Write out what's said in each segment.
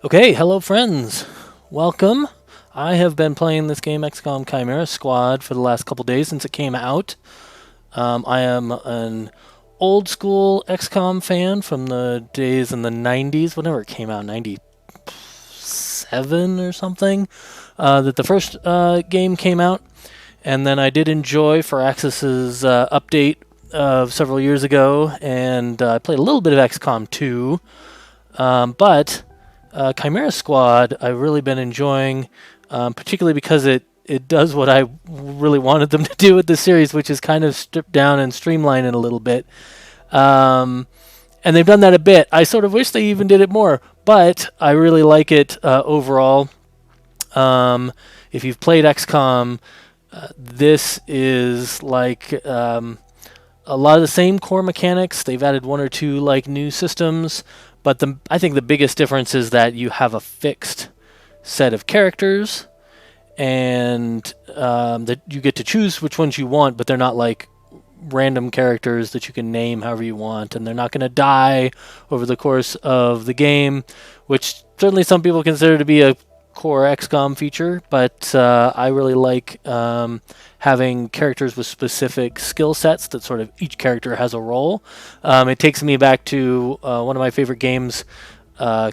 Okay, hello friends. Welcome. I have been playing this game XCOM Chimera Squad for the last couple days since it came out. I am an old school XCOM fan from the days in the 90s, whenever it came out, 97 or something, that the first game came out. And then I did enjoy Firaxis's update several years ago, and I played a little bit of XCOM 2. But Chimera Squad, I've really been enjoying, particularly because it does what I really wanted them to do with the series, which is kind of strip down and streamline it a little bit. And they've done that a bit. I sort of wish they even did it more, but I really like it overall. If you've played XCOM, this is like a lot of the same core mechanics. They've added one or two like new systems, but I think the biggest difference is that you have a fixed set of characters, and that you get to choose which ones you want, but they're not like random characters that you can name however you want, and they're not going to die over the course of the game, which certainly some people consider to be a core XCOM feature, but I really like having characters with specific skill sets that sort of each character has a role. It takes me back to one of my favorite games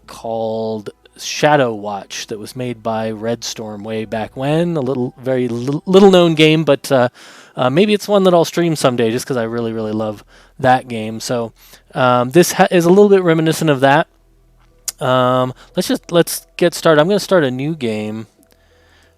called Shadow Watch that was made by Red Storm way back when. A very little known game, but maybe it's one that I'll stream someday just because I really, really love that game. So this is a little bit reminiscent of that. Let's get started. I'm going to start a new game.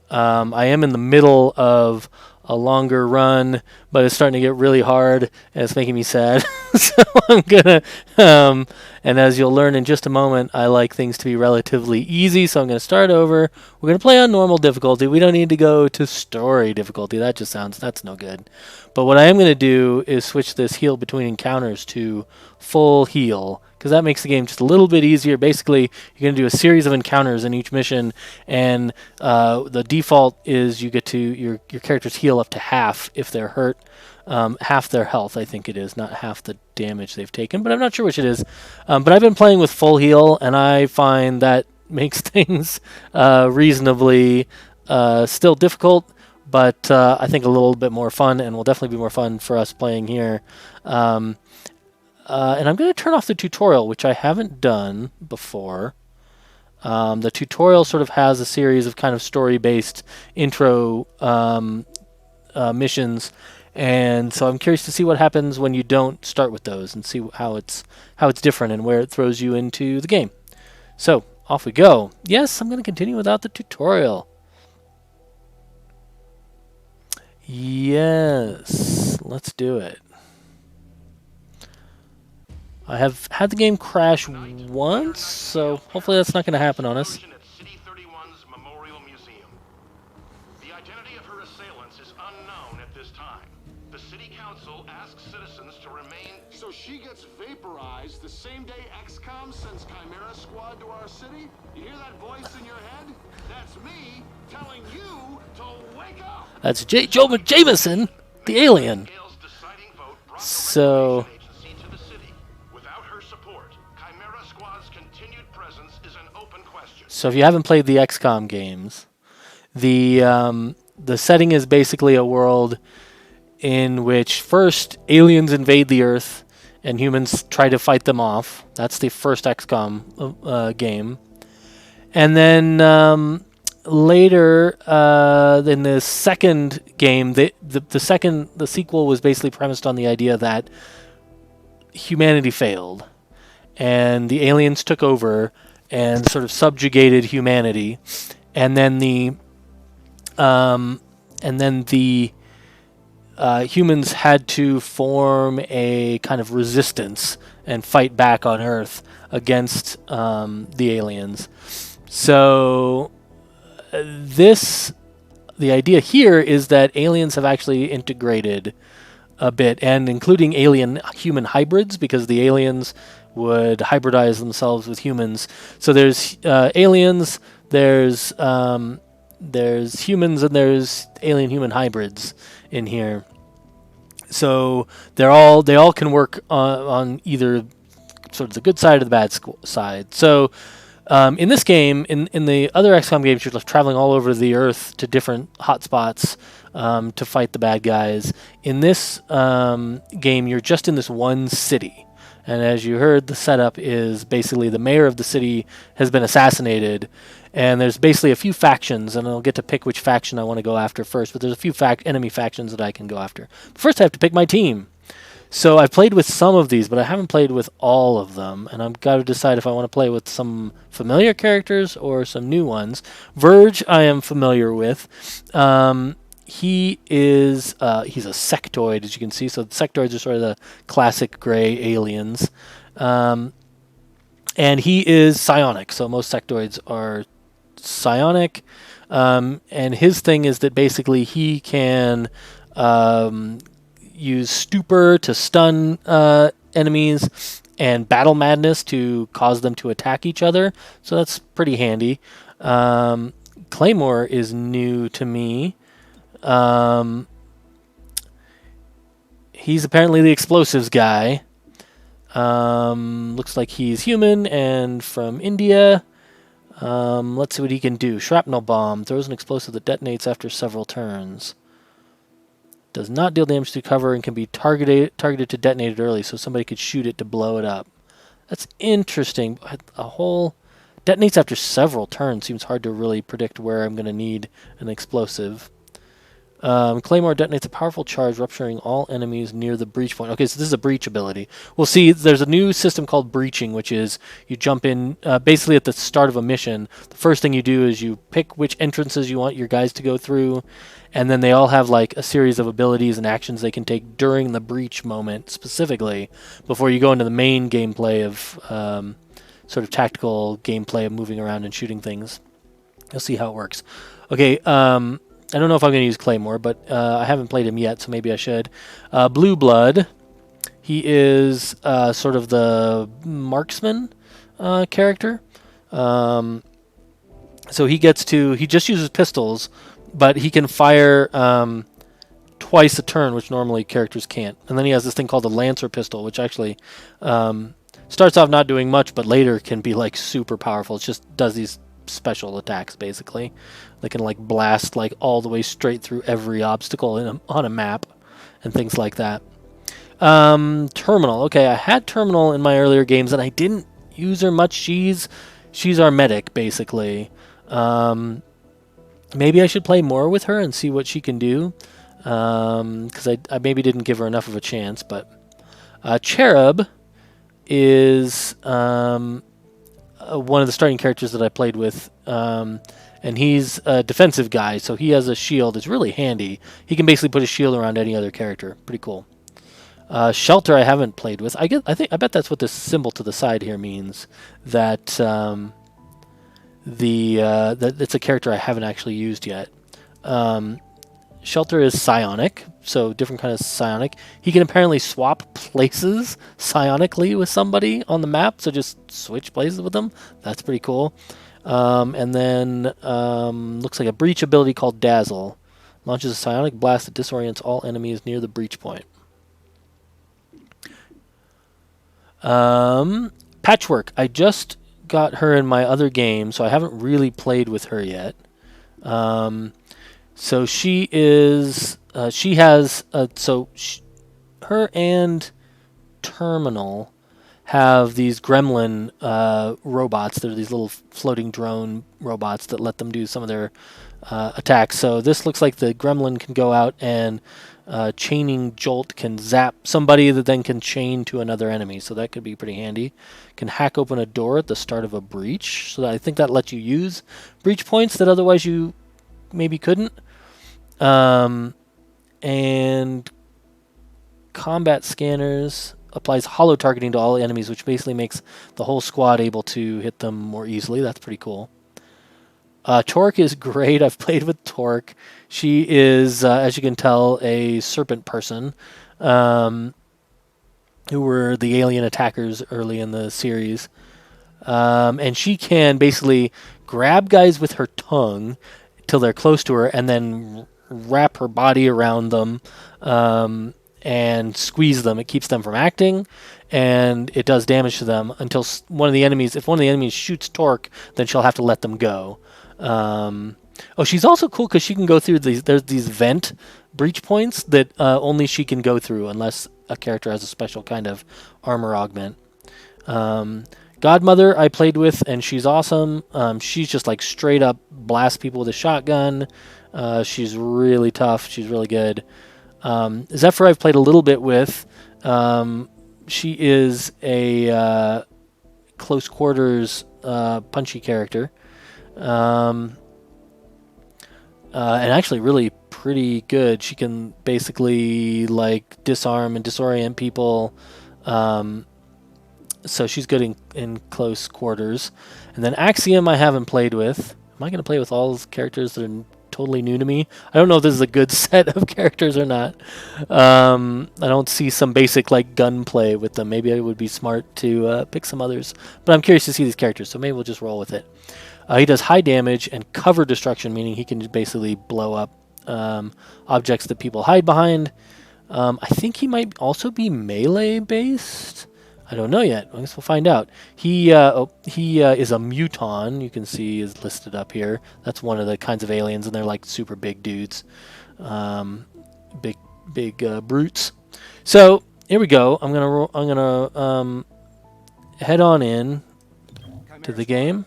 I am in the middle of a longer run, but it's starting to get really hard, and it's making me sad. So I'm gonna, and as you'll learn in just a moment, I like things to be relatively easy. So I'm gonna start over. We're gonna play on normal difficulty. We don't need to go to story difficulty. That's no good. But what I am gonna do is switch this heal between encounters to full heal, because that makes the game just a little bit easier. Basically, you're going to do a series of encounters in each mission, and the default is you get to your characters heal up to half if they're hurt, half their health, I think it is, not half the damage they've taken, but I'm not sure which it is. But I've been playing with full heal, and I find that makes things reasonably still difficult, but I think a little bit more fun, and will definitely be more fun for us playing here. And I'm going to turn off the tutorial, which I haven't done before. The tutorial sort of has a series of kind of story-based intro missions, and so I'm curious to see what happens when you don't start with those, and see how it's different and where it throws you into the game. So off we go. Yes, I'm going to continue without the tutorial. Yes, let's do it. I have had the game crash once, so hopefully that's not going to happen on us. The identity of her assailants is unknown at this time. The city council asks citizens to remain. So she gets vaporized the same day XCOM sends Chimera Squad to our city? You hear that voice in your head? That's me telling you to wake up. That's Joe Jameson, the alien. So if you haven't played the XCOM games, the setting is basically a world in which first aliens invade the Earth and humans try to fight them off. That's the first XCOM game. And then later, in the second game, the sequel was basically premised on the idea that humanity failed, and the aliens took over and sort of subjugated humanity, and then the humans had to form a kind of resistance and fight back on Earth against the aliens. So the idea here is that aliens have actually integrated a bit, and including alien-human hybrids, because the aliens would hybridize themselves with humans. So there's aliens, there's humans, and there's alien-human hybrids in here. So they all can work on either sort of the good side or the bad side. So In this game, in the other XCOM games, you're traveling all over the Earth to different hotspots to fight the bad guys. In this game, you're just in this one city. And as you heard, the setup is basically the mayor of the city has been assassinated, and there's basically a few factions, and I'll get to pick which faction I want to go after first, but there's a few enemy factions that I can go after. First, I have to pick my team. So I've played with some of these, but I haven't played with all of them, and I've got to decide if I want to play with some familiar characters or some new ones. Verge, I am familiar with. He's a sectoid, as you can see. So the sectoids are sort of the classic gray aliens. And he is psionic, so most sectoids are psionic. And his thing is that basically he can use stupor to stun enemies and battle madness to cause them to attack each other. So that's pretty handy. Claymore is new to me. He's apparently the explosives guy. Looks like he's human and from India. Let's see what he can do. Shrapnel bomb throws an explosive that detonates after several turns. Does not deal damage to cover and can be targeted to detonate it early, so somebody could shoot it to blow it up. That's interesting. A whole detonates after several turns seems hard to really predict where I'm going to need an explosive. Claymore detonates a powerful charge, rupturing all enemies near the breach point. Okay, so this is a breach ability. We'll see there's a new system called breaching, which is you jump in basically at the start of a mission. The first thing you do is you pick which entrances you want your guys to go through, and then they all have like a series of abilities and actions they can take during the breach moment specifically before you go into the main gameplay of sort of tactical gameplay of moving around and shooting things. You'll see how it works. Okay, I don't know if I'm going to use Claymore, but I haven't played him yet, so maybe I should. Blue Blood. He is sort of the marksman character. So he just uses pistols, but he can fire twice a turn, which normally characters can't. And then he has this thing called the Lancer pistol, which actually starts off not doing much, but later can be like super powerful. It just does these special attacks, basically. They can like blast like all the way straight through every obstacle on a map and things like that. Terminal. Okay, I had Terminal in my earlier games and I didn't use her much. She's our medic, basically. Maybe I should play more with her and see what she can do, because I maybe didn't give her enough of a chance. But Cherub is one of the starting characters that I played with, and he's a defensive guy, so he has a shield. It's really handy. He can basically put a shield around any other character. Pretty cool. Shelter I haven't played with. I bet that's what this symbol to the side here means. That that it's a character I haven't actually used yet. Shelter is psionic, so different kind of psionic. He can apparently swap places psionically with somebody on the map, so just switch places with them. That's pretty cool. And then looks like a breach ability called Dazzle. Launches a psionic blast that disorients all enemies near the breach point. Patchwork. I just got her in my other game, so I haven't really played with her yet. So she is, her and Terminal have these gremlin robots. They're these little floating drone robots that let them do some of their attacks. So this looks like the gremlin can go out and chaining jolt can zap somebody that then can chain to another enemy. So that could be pretty handy. Can hack open a door at the start of a breach. So I think that lets you use breach points that otherwise you maybe couldn't. And combat scanners applies hollow targeting to all enemies, which basically makes the whole squad able to hit them more easily. That's pretty cool. Torque is great. I've played with Torque. She is, as you can tell, a serpent person, who were the alien attackers early in the series. And she can basically grab guys with her tongue till they're close to her and then wrap her body around them, and squeeze them. It keeps them from acting, and it does damage to them until one of the enemies. If one of the enemies shoots torque, then she'll have to let them go. She's also cool because she can go through these. There's these vent breach points that only she can go through unless a character has a special kind of armor augment. Godmother I played with, and she's awesome. She's just like straight up blast people with a shotgun. She's really tough. She's really good. Zephyr I've played a little bit with. She is a close quarters punchy character. And actually really pretty good. She can basically like disarm and disorient people. So she's good in close quarters. And then Axiom I haven't played with. Am I going to play with all those characters that are totally new to me? I don't know if this is a good set of characters or not. I don't see some basic like gunplay with them. Maybe it would be smart to pick some others. But I'm curious to see these characters, so maybe we'll just roll with it. He does high damage and cover destruction, meaning he can basically blow up objects that people hide behind. I think he might also be melee based. I don't know yet. I guess we'll find out. He is a muton. You can see is listed up here. That's one of the kinds of aliens, and they're like super big dudes, big brutes. So here we go. I'm gonna head on in to the game.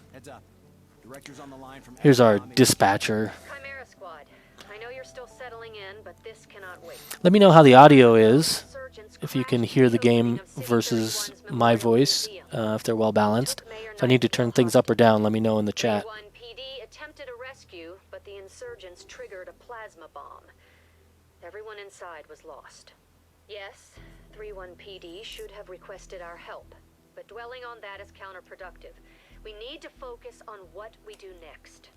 Here's our dispatcher. Chimera Squad. I know you're still settling in, but this cannot wait. Let me know how the audio is. If you can hear the game versus my voice, if they're well balanced. If I need to turn things up or down, let me know in the chat. 31 PD attempted a rescue, but the insurgents triggered a plasma bomb. Everyone inside was lost. Yes, 31 PD should have requested our help, but dwelling on that is counterproductive. We need to focus on what we do next.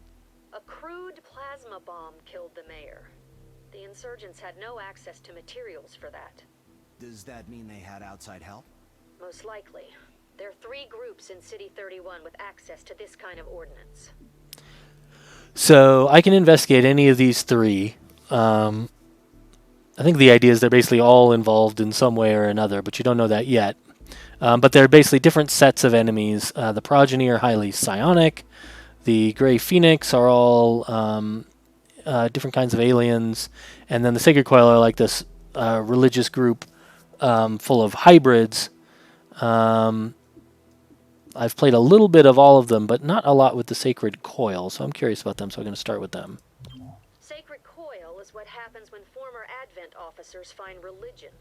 A crude plasma bomb killed the mayor. The insurgents had no access to materials for that. Does that mean they had outside help? Most likely. There are 3 groups in City 31 with access to this kind of ordnance. So I can investigate any of these 3. I think the idea is they're basically all involved in some way or another, but you don't know that yet. But they're basically different sets of enemies. The Progeny are highly psionic. The Grey Phoenix are all different kinds of aliens. And then the Sacred Coil are like this religious group full of hybrids. I've played a little bit of all of them, but not a lot with the Sacred Coil, so I'm curious about them, so I'm going to start with them. Sacred Coil is what happens when former Advent officers find religion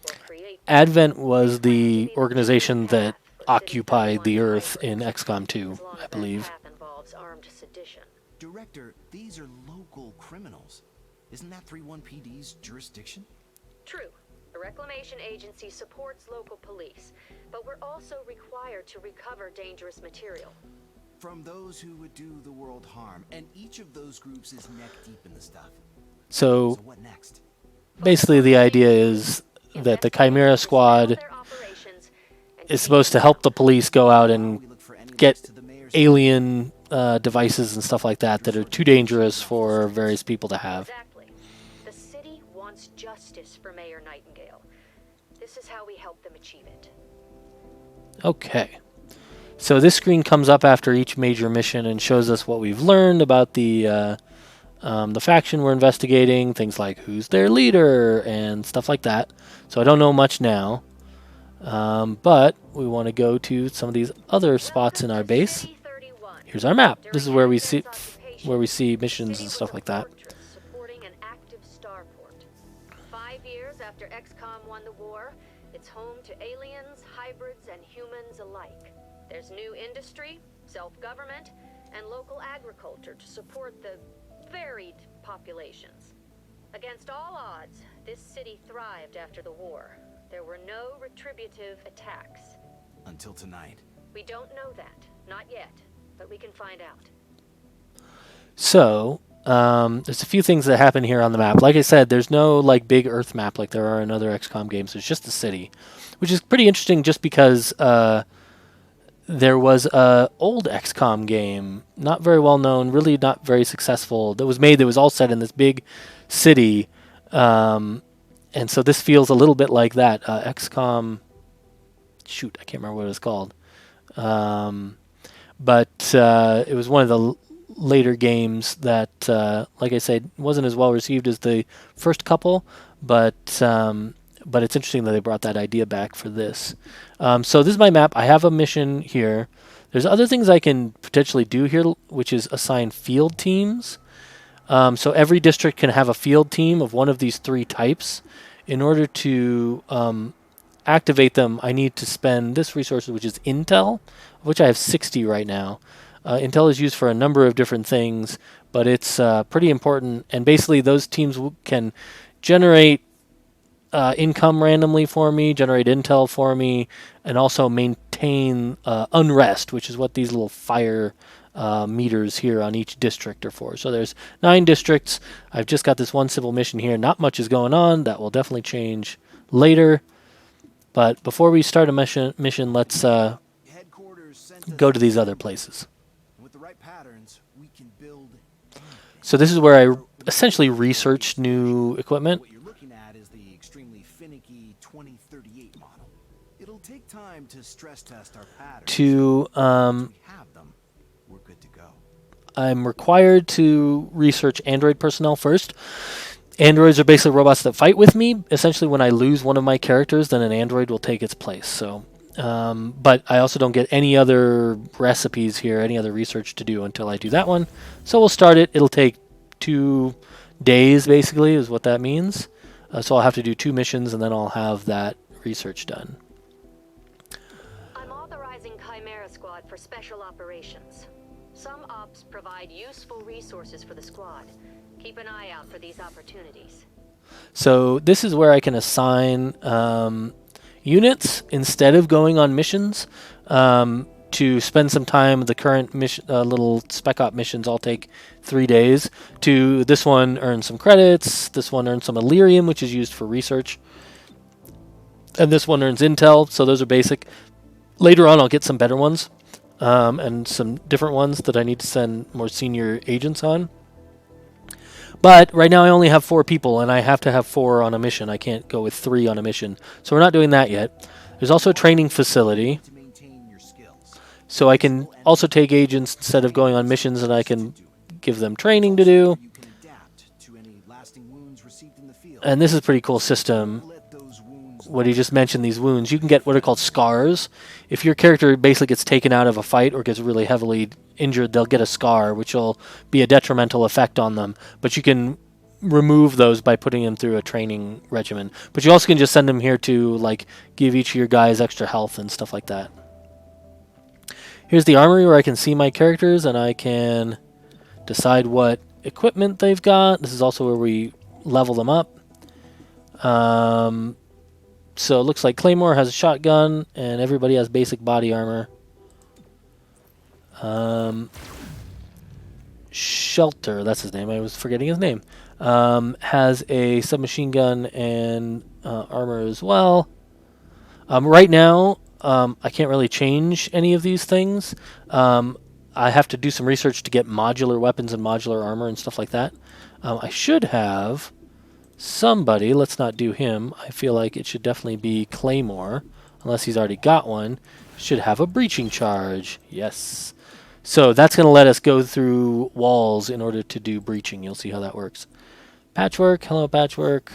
or create... Advent was the organization that occupied the Earth in XCOM 2, I believe. Involves armed sedition. Director, these are local criminals. Isn't that 31PD's jurisdiction? True. The Reclamation Agency supports local police, but we're also required to recover dangerous material. From those who would do the world harm, and each of those groups is neck deep in the stuff. So what next? basically the idea is that the Chimera Squad is supposed to help the police go out and get alien devices and stuff like that that are too dangerous for various people to have. Exactly. The city wants justice for Mayor Nightingale. This is how we help them achieve it. Okay. So this screen comes up after each major mission and shows us what we've learned about the faction we're investigating, things like who's their leader and stuff like that. So I don't know much now, but we want to go to some of these other spots in our base. Here's our map. This is where we see missions and stuff like that. Supporting an active starport. 5 years after XCOM won the war, it's home to aliens, hybrids, and humans alike. There's new industry, self-government, and local agriculture to support the varied populations. Against all odds, this city thrived after the war. There were no retributive attacks. Until tonight. We don't know that. Not yet. But we can find out. So, there's a few things that happen here on the map. Like I said, there's no like big Earth map like there are in other XCOM games. There's just the city, which is pretty interesting just because there was a old XCOM game, not very well known, really not very successful, that was made that was all set in this big city, and And so this feels a little bit like that. XCOM, shoot, I can't remember what it was called. But it was one of the later games that, like I said, wasn't as well received as the first couple, but it's interesting that they brought that idea back for this. So this is my map. I have a mission here. There's other things I can potentially do here, which is assign field teams. So every district can have a field team of one of these three types. In order to activate them, I need to spend this resource, which is Intel, of which I have 60 right now. Intel is used for a number of different things, but it's pretty important. And basically, those teams can generate income randomly for me, generate intel for me, and also maintain unrest, which is what these little fire meters here on each district are for. So there's 9 districts. I've just got this one civil mission here. Not much is going on. That will definitely change later. But before we start a mission, let's go to these other places. With the right patterns, we can build. So this is where I essentially researched new equipment. What you're looking at is the extremely finicky 2038 model. It'll take time to stress test our patterns. Once we have them, we're good to go. I'm required to research android personnel first. Androids are basically robots that fight with me. Essentially, when I lose one of my characters, then an android will take its place. So, but I also don't get any other recipes here, any other research to do until I do that one. So we'll start it. It'll take 2 days, basically, is what that means. So I'll have to do 2 missions, and then I'll have that research done. I'm authorizing Chimera Squad for special operations. Some ops provide useful resources for the squad. Keep an eye out for these opportunities. So this is where I can assign units instead of going on missions to spend some time. The current mission, little spec op missions all take 3 days. To this one, earn some credits. This one earns some Illyrium, which is used for research. And this one earns intel, so those are basic. Later on, I'll get some better ones and some different ones that I need to send more senior agents on. But right now I only have 4 people, and I have to have 4 on a mission. I can't go with 3 on a mission. So we're not doing that yet. There's also a training facility. To maintain your skills. So I can also take agents instead of going on missions, and I can give them training to do. You can adapt to any lasting wounds received in the field. And this is a pretty cool system. Let those wounds What he just mentioned, these wounds, you can get what are called scars. If your character basically gets taken out of a fight or gets really heavily injured, they'll get a scar, which will be a detrimental effect on them. But you can remove those by putting them through a training regimen. But you also can just send them here to like give each of your guys extra health and stuff like that. Here's the armory where I can see my characters and I can decide what equipment they've got. This is also where we level them up. So it looks like Claymore has a shotgun, and everybody has basic body armor. Shelter, that's his name. I was forgetting his name. Has a submachine gun and armor as well. Right now, I can't really change any of these things. I have to do some research to get modular weapons and modular armor and stuff like that. I should have somebody, let's not do him. I feel like it should definitely be Claymore, unless he's already got one. Should have a breaching charge. Yes. So that's going to let us go through walls in order to do breaching. You'll see how that works. Patchwork. Hello, Patchwork.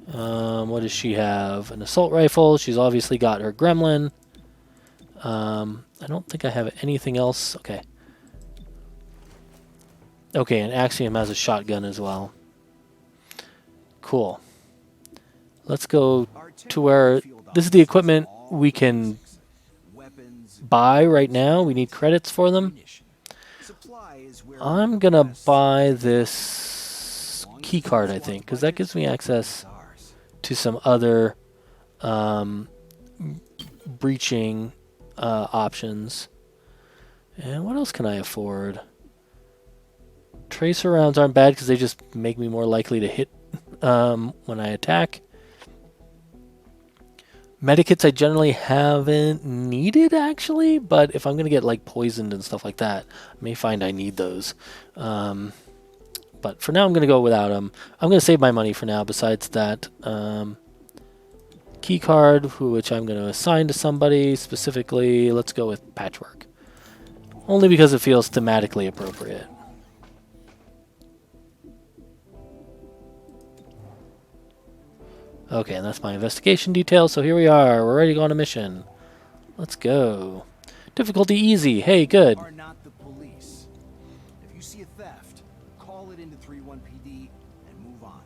What does she have? An assault rifle. She's obviously got her gremlin. I don't think I have anything else. Okay. Okay, and Axiom has a shotgun as well. Cool. Let's go to where this is the equipment we can buy right now. We need credits for them. I'm going to buy this key card, I think, because that gives me access to some other breaching options. And what else can I afford? Tracer rounds aren't bad because they just make me more likely to hit when I attack. Medikits I generally haven't needed, actually, but if I'm going to get like poisoned and stuff like that, I may find I need those. But But for now, I'm going to go without them. I'm going to save my money for now. Besides that, key card, which I'm going to assign to somebody specifically. Let's go with Patchwork. Only because it feels thematically appropriate. Okay, and that's my investigation detail. So here we are. We're ready to go on a mission. Let's go. Difficulty easy. Hey, good. Are not the police. If you see a theft, call it into 31 PD and move on.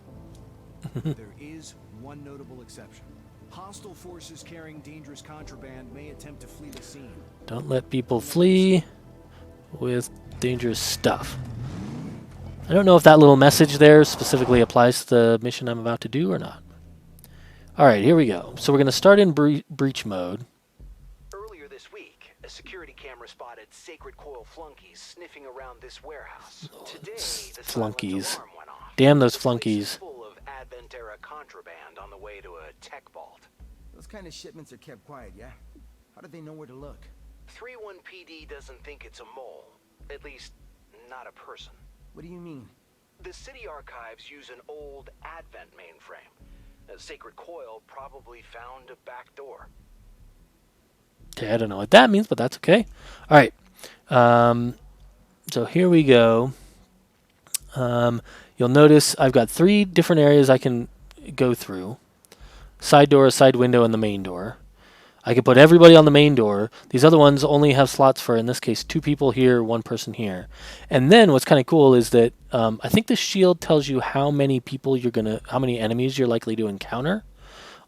There is one notable exception. Hostile forces carrying dangerous contraband may attempt to flee the scene. Don't let people flee with dangerous stuff. I don't know if that little message there specifically applies to the mission I'm about to do or not. Alright, here we go. So we're going to start in breach mode. Earlier this week, a security camera spotted Sacred Coil flunkies sniffing around this warehouse. Today, the Flunkies. silence alarm went off. Damn those This place is flunkies. full of Advent-era contraband on the way to a tech vault. Those kind of shipments are kept quiet, yeah? How do they know where to look? 3-1 PD doesn't think it's a mole. At least, not a person. What do you mean? The city archives use an old Advent mainframe. Sacred Coil probably found a back door. Okay, I don't know what that means, but that's okay. Alright. So here we go. You'll notice I've got 3 different areas I can go through. Side door, side window, and the main door. I can put everybody on the main door. These other ones only have slots for, in this case, 2 people here, 1 person here. And then what's kind of cool is that I think the shield tells you how many people how many enemies you're likely to encounter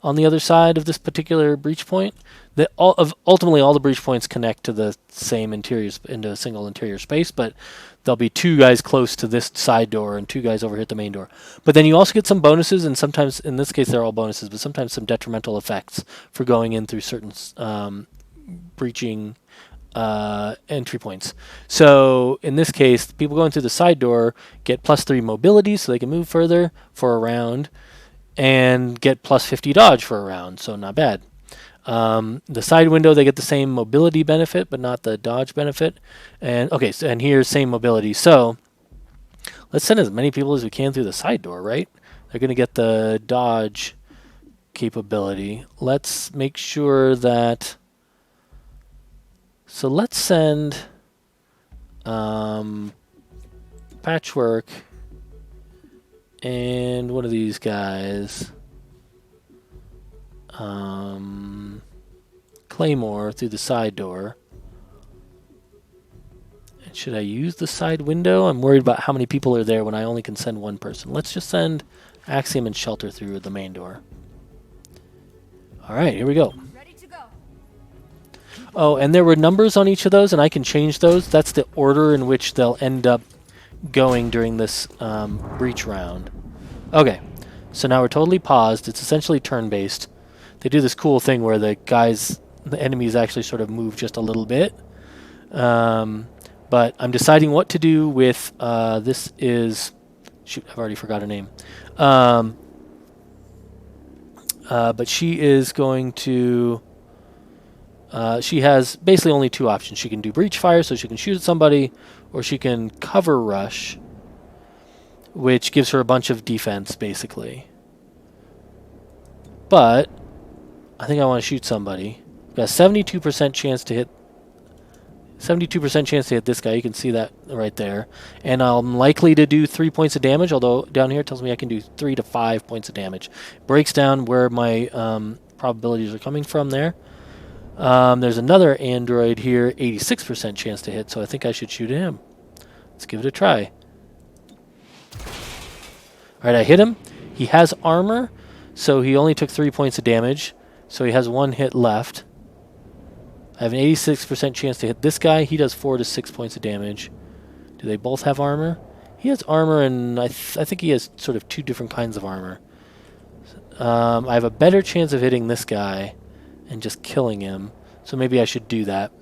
on the other side of this particular breach point. That ultimately all the breach points connect to the same interior into a single interior space, but there'll be 2 guys close to this side door and 2 guys over here at the main door. But then you also get some bonuses, and sometimes, in this case, they're all bonuses, but sometimes some detrimental effects for going in through certain breaching entry points. So in this case, people going through the side door get +3 mobility, so they can move further for a round, and get +50 dodge for a round, so not bad. The side window, they get the same mobility benefit, but not the dodge benefit. And okay, so, and here's same mobility. So let's send as many people as we can through the side door, right? They're going to get the dodge capability. Let's make sure that... So let's send Patchwork and one of these guys... Claymore through the side door. And should I use the side window? I'm worried about how many people are there when I only can send 1 person. Let's just send Axiom and Shelter through the main door. Alright, here we go. Ready to go. Oh, and there were numbers on each of those, and I can change those. That's the order in which they'll end up going during this breach round. Okay, so now we're totally paused. It's essentially turn-based. They do this cool thing where the enemies actually sort of move just a little bit. But I'm deciding what to do with, this is, shoot, I've already forgot her name. But she is going to, she has basically only 2 options. She can do breach fire, so she can shoot at somebody, or she can cover rush, which gives her a bunch of defense, basically. But I think I want to shoot somebody. Got a 72% chance to hit. 72% chance to hit this guy. You can see that right there. And I'm likely to do 3 points of damage, although down here it tells me I can do 3 to 5 points of damage. Breaks down where my probabilities are coming from there. There's another android here, 86% chance to hit, so I think I should shoot him. Let's give it a try. Alright, I hit him. He has armor, so he only took 3 points of damage. So he has 1 hit left. I have an 86% chance to hit this guy. He does 4 to 6 points of damage. Do they both have armor? He has armor, and I think he has sort of 2 different kinds of armor. I have a better chance of hitting this guy and just killing him. So maybe I should do that.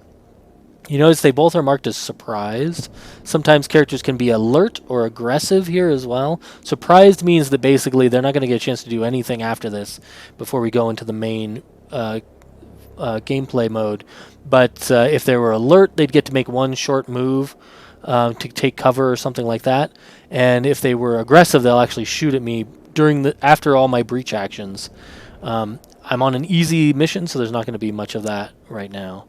You notice they both are marked as surprised. Sometimes characters can be alert or aggressive here as well. Surprised means that basically they're not going to get a chance to do anything after this before we go into the main gameplay mode. But if they were alert, they'd get to make 1 short move to take cover or something like that. And if they were aggressive, they'll actually shoot at me after all my breach actions. I'm on an easy mission, so there's not going to be much of that right now.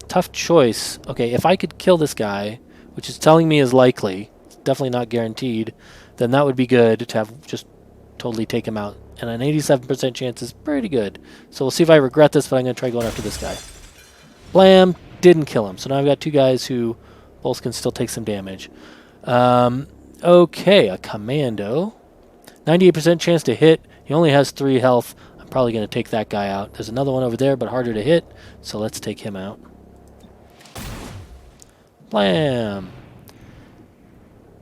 Tough choice. Okay, if I could kill this guy, which is telling me is likely, it's definitely not guaranteed, then that would be good to have just totally take him out. And an 87% chance is pretty good. So we'll see if I regret this, but I'm going to try going after this guy. Blam! Didn't kill him. So now I've got two guys who both can still take some damage. Okay, a commando. 98% chance to hit. He only has 3 health. I'm probably going to take that guy out. There's another one over there, but harder to hit. So let's take him out. Blam!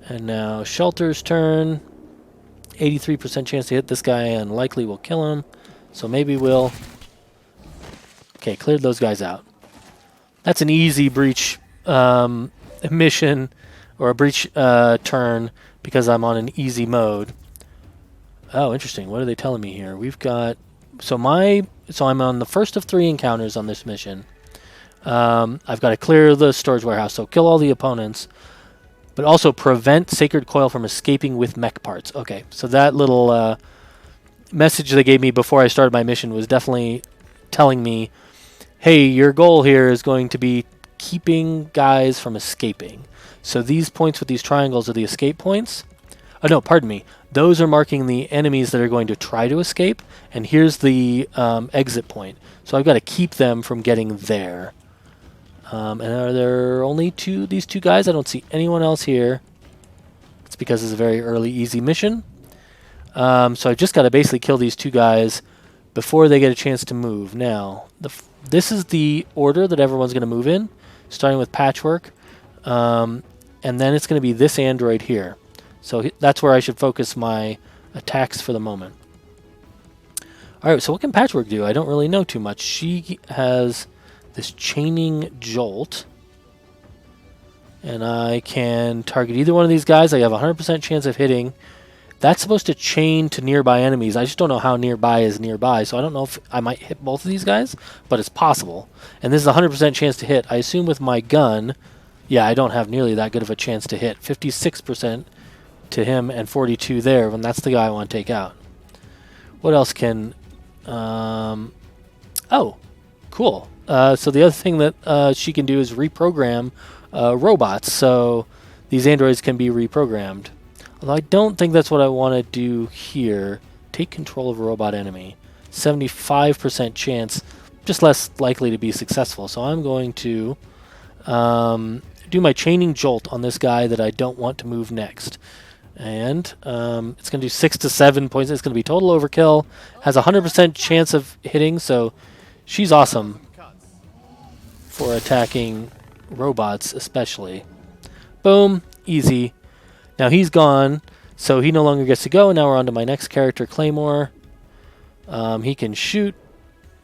And now Shelter's turn. 83% chance to hit this guy and likely will kill him. So maybe we'll... Okay, cleared those guys out. That's an easy breach mission or a breach turn because I'm on an easy mode. Oh, interesting. What are they telling me here? We've got... So I'm on the first of 3 encounters on this mission. I've got to clear the storage warehouse, so kill all the opponents. But also prevent Sacred Coil from escaping with mech parts. Okay, so that little message they gave me before I started my mission was definitely telling me, hey, your goal here is going to be keeping guys from escaping. So these points with these triangles are the escape points. Oh, no, pardon me. Those are marking the enemies that are going to try to escape. And here's the exit point. So I've got to keep them from getting there. And are there only these two guys? I don't see anyone else here. It's because it's a very early, easy mission. So I've just got to basically kill these 2 guys before they get a chance to move. Now, this is the order that everyone's going to move in, starting with Patchwork. And then it's going to be this android here. So that's where I should focus my attacks for the moment. Alright, so what can Patchwork do? I don't really know too much. She has this chaining jolt. And I can target either one of these guys. I have a 100% chance of hitting. That's supposed to chain to nearby enemies. I just don't know how nearby is nearby. So I don't know if I might hit both of these guys. But it's possible. And this is a 100% chance to hit. I assume with my gun... Yeah, I don't have nearly that good of a chance to hit. 56% to him and 42 there. And that's the guy I want to take out. What else can... Oh, cool. So the other thing that she can do is reprogram robots. So these androids can be reprogrammed. Although I don't think that's what I want to do here. Take control of a robot enemy. 75% chance. Just less likely to be successful. So I'm going to do my chaining jolt on this guy that I don't want to move next. And it's going to do 6 to 7 points. It's going to be total overkill. Has a 100% chance of hitting. So she's awesome for attacking robots especially. Boom. Easy. Now he's gone, so he no longer gets to go. Now we're on to my next character, Claymore. He can shoot.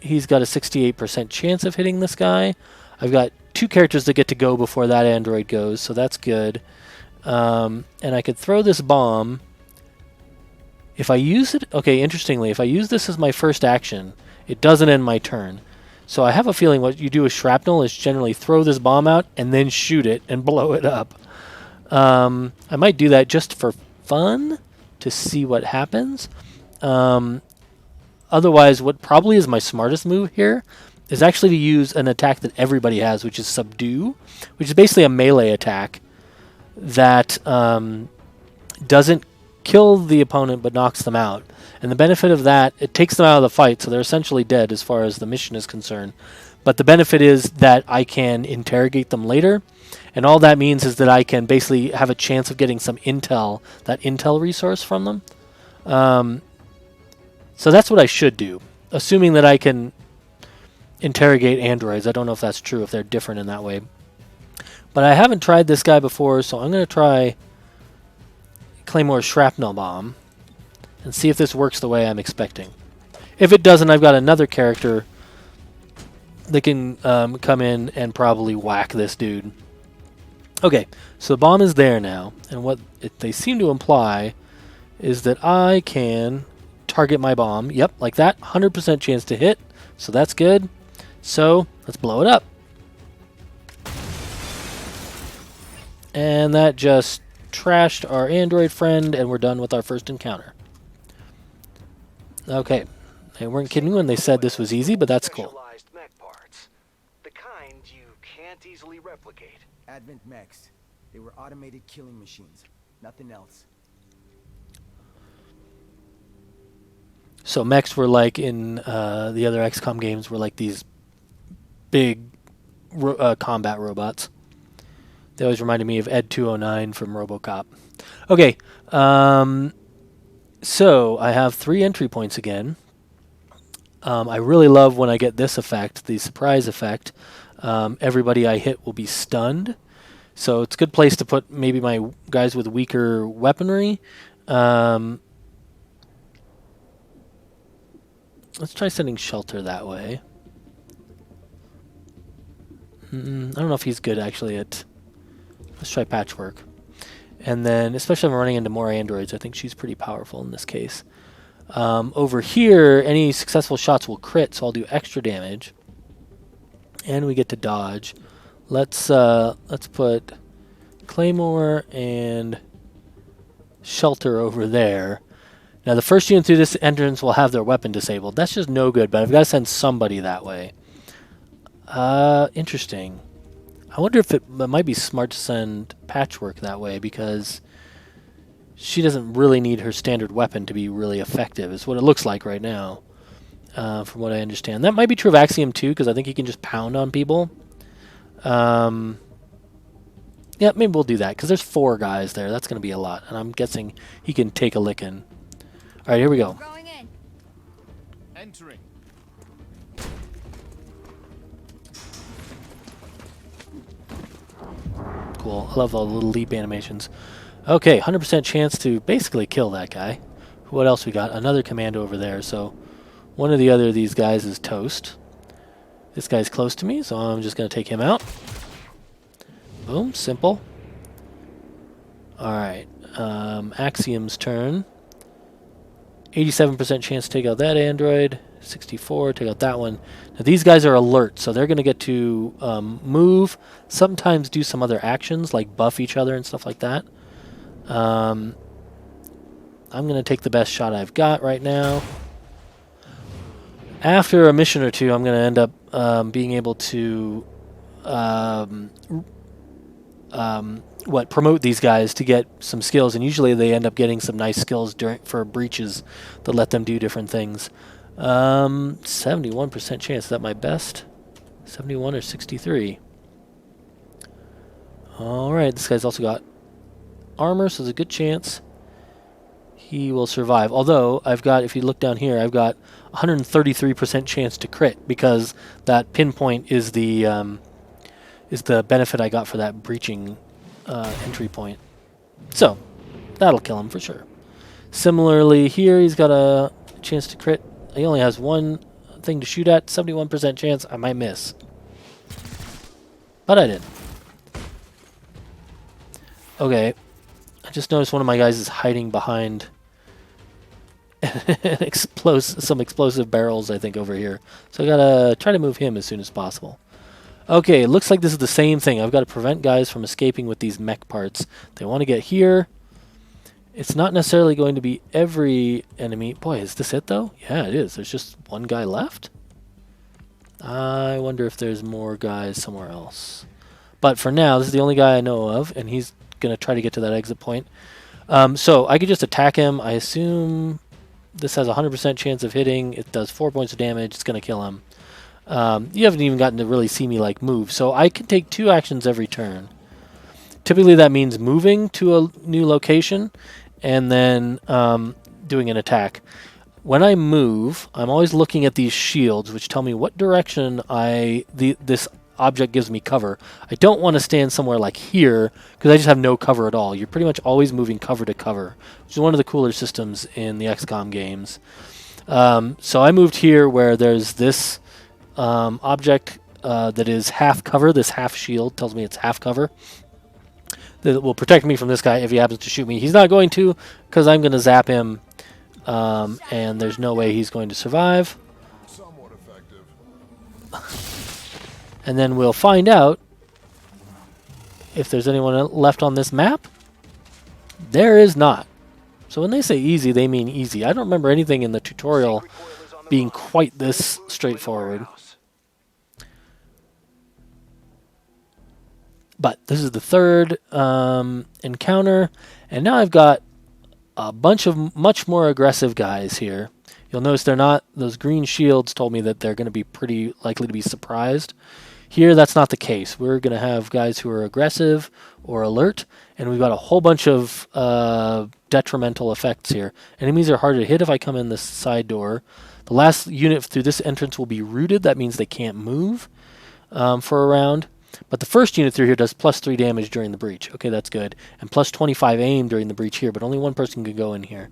He's got a 68% chance of hitting this guy. I've got 2 characters that get to go before that android goes, so that's good. And I could throw this bomb. If I use it... Okay, interestingly, if I use this as my first action, it doesn't end my turn. So I have a feeling what you do with shrapnel is generally throw this bomb out and then shoot it and blow it up. I might do that just for fun to see what happens. Otherwise, what probably is my smartest move here is actually to use an attack that everybody has, which is Subdue, which is basically a melee attack that doesn't kill the opponent but knocks them out. And the benefit of that, it takes them out of the fight, so they're essentially dead as far as the mission is concerned. But the benefit is that I can interrogate them later. And all that means is that I can basically have a chance of getting some intel, that intel resource from them. So that's what I should do, assuming that I can interrogate androids. I don't know if that's true, if they're different in that way. But I haven't tried this guy before, so I'm going to try Claymore's Shrapnel Bomb and see if this works the way I'm expecting. If it doesn't, I've got another character that can come in and probably whack this dude. Okay, so the bomb is there now, and what they seem to imply is that I can target my bomb. Yep, like that. 100% chance to hit, so that's good. So let's blow it up. And that just trashed our android friend, and we're done with our first encounter. Okay. They weren't kidding when they said this was easy, but that's cool. Specialized mech parts. The kind you can't easily replicate. Advent mechs. They were automated killing machines. Nothing else. So mechs were like in the other XCOM games were like these big combat robots. They always reminded me of Ed 209 from RoboCop. Okay, so I have 3 entry points again. I really love when I get this effect, the surprise effect. Everybody I hit will be stunned. So it's a good place to put maybe my guys with weaker weaponry. Let's try sending Shelter that way. I don't know if he's good actually at... Let's try Patchwork. And then, especially if I'm running into more androids, I think she's pretty powerful in this case. Over here, any successful shots will crit, so I'll do extra damage. And we get to dodge. Let's put Claymore and Shelter over there. Now, the first unit through this entrance will have their weapon disabled. That's just no good, but I've got to send somebody that way. Interesting. I wonder if it might be smart to send Patchwork that way, because she doesn't really need her standard weapon to be really effective, is what it looks like right now, from what I understand. That might be true of Axiom too, because I think he can just pound on people. Yeah, maybe we'll do that, because there's 4 guys there. That's going to be a lot, and I'm guessing he can take a licking. All right, here we go. Going in. Entering. Cool. I love all the little leap animations. Okay, 100% chance to basically kill that guy. What else we got? Another commando over there, so one or the other of these guys is toast. This guy's close to me, so I'm just going to take him out. Boom, simple. Alright, Axiom's turn. 87% chance to take out that android. 64, take out that one. Now these guys are alert, so they're going to get to move, sometimes do some other actions, like buff each other and stuff like that. I'm going to take the best shot I've got right now. After a mission or two, I'm going to end up being able to promote these guys to get some skills, and usually they end up getting some nice skills for breaches that let them do different things. 71% chance. Is that my best? 71 or 63? Alright, this guy's also got armor, so there's a good chance he will survive. Although, I've got, if you look down here, I've got 133% chance to crit, because that pinpoint is the benefit I got for that breaching entry point. So, that'll kill him for sure. Similarly here, he's got a chance to crit. He only has one thing to shoot at. 71% chance I might miss. But I did. Okay. I just noticed one of my guys is hiding behind some explosive barrels, I think, over here. So I gotta try to move him as soon as possible. Okay, it looks like this is the same thing. I've got to prevent guys from escaping with these mech parts. They want to get here. It's not necessarily going to be every enemy. Boy, is this it, though? Yeah, it is. There's just one guy left. I wonder if there's more guys somewhere else. But for now, this is the only guy I know of, and he's going to try to get to that exit point. So I could just attack him. I assume this has a 100% chance of hitting. It does 4 points of damage. It's going to kill him. You haven't even gotten to really see me move, so I can take 2 actions every turn. Typically that means moving to a new location and then doing an attack. When I move, I'm always looking at these shields, which tell me what direction this object gives me cover. I don't want to stand somewhere like here, because I just have no cover at all. You're pretty much always moving cover to cover, which is one of the cooler systems in the XCOM games. So I moved here where there's this object that is half cover. This half shield tells me it's half cover. That will protect me from this guy if he happens to shoot me. He's not going to, because I'm going to zap him, and there's no way he's going to survive. Somewhat effective. And then we'll find out if there's anyone left on this map. There is not. So when they say easy, they mean easy. I don't remember anything in the tutorial Sacred coil is on the being run. quite Then this move to the straightforward. warehouse. But this is the third encounter, and now I've got a bunch of much more aggressive guys here. You'll notice they're not, those green shields told me that they're going to be pretty likely to be surprised. Here, that's not the case. We're going to have guys who are aggressive or alert, and we've got a whole bunch of detrimental effects here. Enemies are harder to hit if I come in this side door. The last unit through this entrance will be rooted. That means they can't move for a round. But the first unit through here does +3 damage during the breach. Okay, that's good. And +25 aim during the breach here, but only one person can go in here.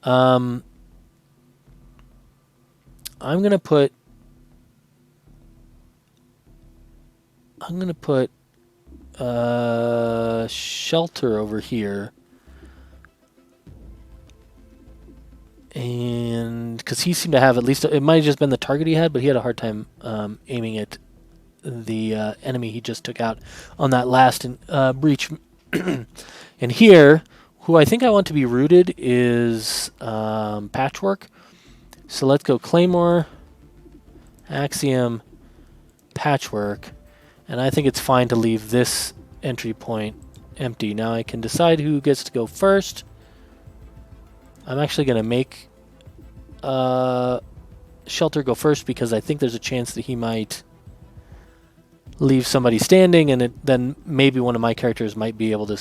I'm going to put shelter over here. And because he seemed to have at least, it might have just been the target he had, but he had a hard time aiming at the enemy he just took out on that last breach. And here, who I think I want to be rooted is Patchwork. So let's go Claymore, Axiom, Patchwork, and I think it's fine to leave this entry point empty. Now I can decide who gets to go first. I'm actually going to make Shelter go first because I think there's a chance that he might leave somebody standing, and then maybe one of my characters might be able to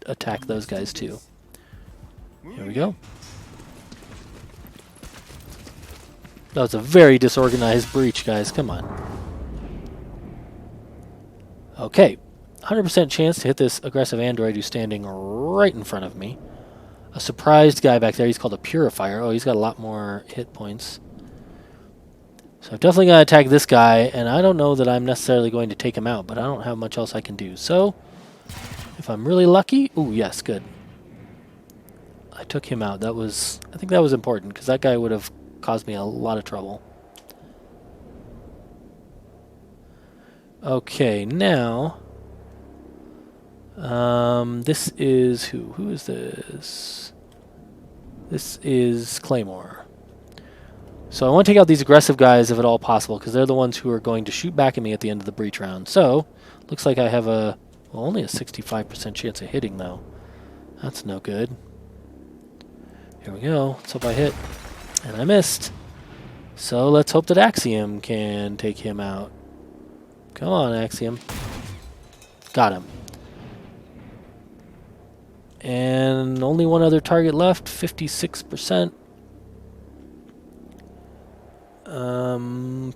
attack those guys too. Here we go. That was a very disorganized breach, guys. Come on. Okay. 100% chance to hit this aggressive android who's standing right in front of me. A surprised guy back there. He's called a Purifier. Oh, he's got a lot more hit points. So I'm definitely going to attack this guy, and I don't know that I'm necessarily going to take him out, but I don't have much else I can do. So, if I'm really lucky... Ooh, yes, good. I took him out. I think that was important, because that guy would have caused me a lot of trouble. Okay, now... this is who? Who is this? This is Claymore. So I want to take out these aggressive guys if at all possible, because they're the ones who are going to shoot back at me at the end of the breach round. So, looks like I have only a 65% chance of hitting, though. That's no good. Here we go. Let's hope I hit. And I missed. So let's hope that Axiom can take him out. Come on, Axiom. Got him. And only one other target left, 56%.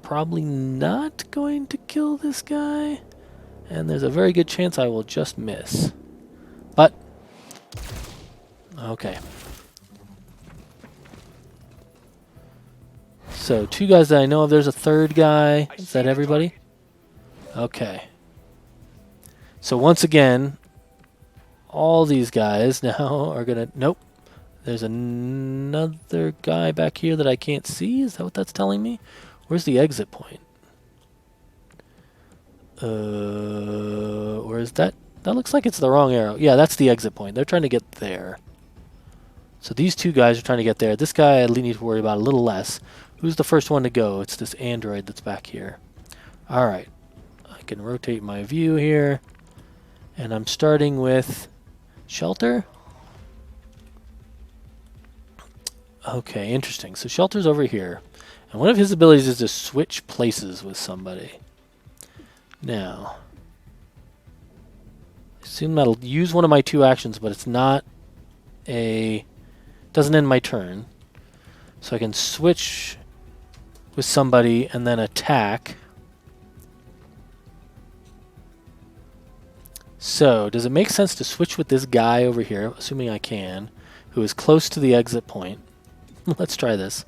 Probably not going to kill this guy. And there's a very good chance I will just miss. But, okay. So, 2 guys that I know of. There's a third guy. Is that everybody? Okay. So, once again, all these guys now are going to... Nope. There's another guy back here that I can't see. Is that what that's telling me? Where's the exit point? Or is that... That looks like it's the wrong arrow. Yeah, that's the exit point. They're trying to get there. So these 2 guys are trying to get there. This guy I need to worry about a little less. Who's the first one to go? It's this android that's back here. Alright. I can rotate my view here. And I'm starting with Shelter. Okay, interesting. So Shelter's over here. And one of his abilities is to switch places with somebody. Now, I assume that'll use one of my 2 actions, but it's not a... doesn't end my turn. So I can switch with somebody and then attack. So, does it make sense to switch with this guy over here, assuming I can, who is close to the exit point? Let's try this.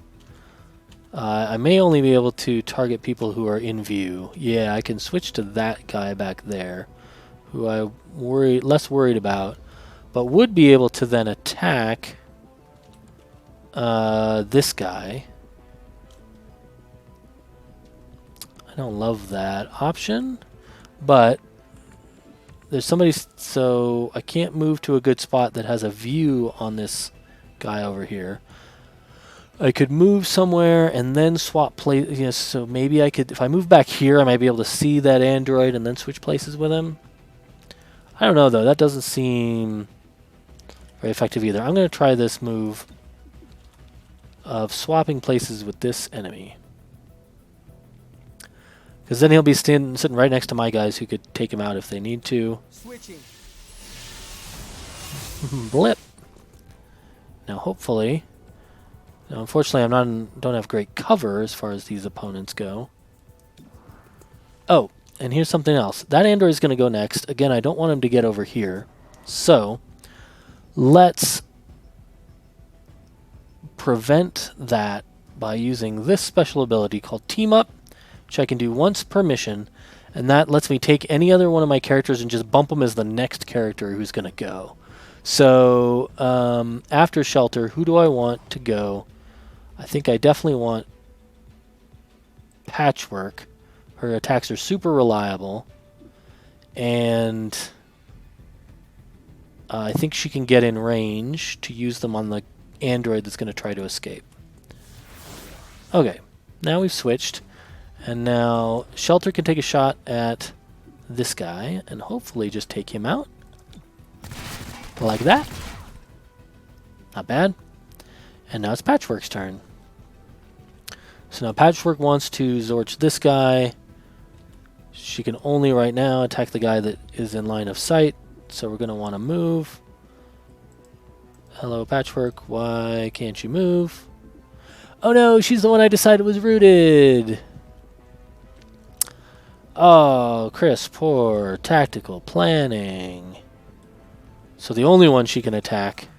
I may only be able to target people who are in view. Yeah, I can switch to that guy back there, who I'm less worried about, but would be able to then attack this guy. I don't love that option, but there's somebody, so I can't move to a good spot that has a view on this guy over here. I could move somewhere and then swap place. Yes, so maybe I could, if I move back here, I might be able to see that android and then switch places with him. I don't know though. That doesn't seem very effective either. I'm going to try this move of swapping places with this enemy. Because then he'll be sitting right next to my guys who could take him out if they need to. Switching. Blip. Now hopefully... Now unfortunately don't have great cover as far as these opponents go. Oh, and here's something else. That android is going to go next. Again, I don't want him to get over here. So, let's prevent that by using this special ability called Team Up, which I can do once per mission, and that lets me take any other one of my characters and just bump them as the next character who's going to go. So, after Shelter, who do I want to go? I think I definitely want Patchwork. Her attacks are super reliable, and I think she can get in range to use them on the android that's going to try to escape. Okay, now we've switched, and now Shelter can take a shot at this guy and hopefully just take him out. Like that. Not bad. And now it's Patchwork's turn. So now Patchwork wants to Zorch this guy. She can only right now attack the guy that is in line of sight. So we're going to want to move. Hello, Patchwork. Why can't you move? Oh no, she's the one I decided was rooted. Oh, Chris, poor tactical planning. So the only one she can attack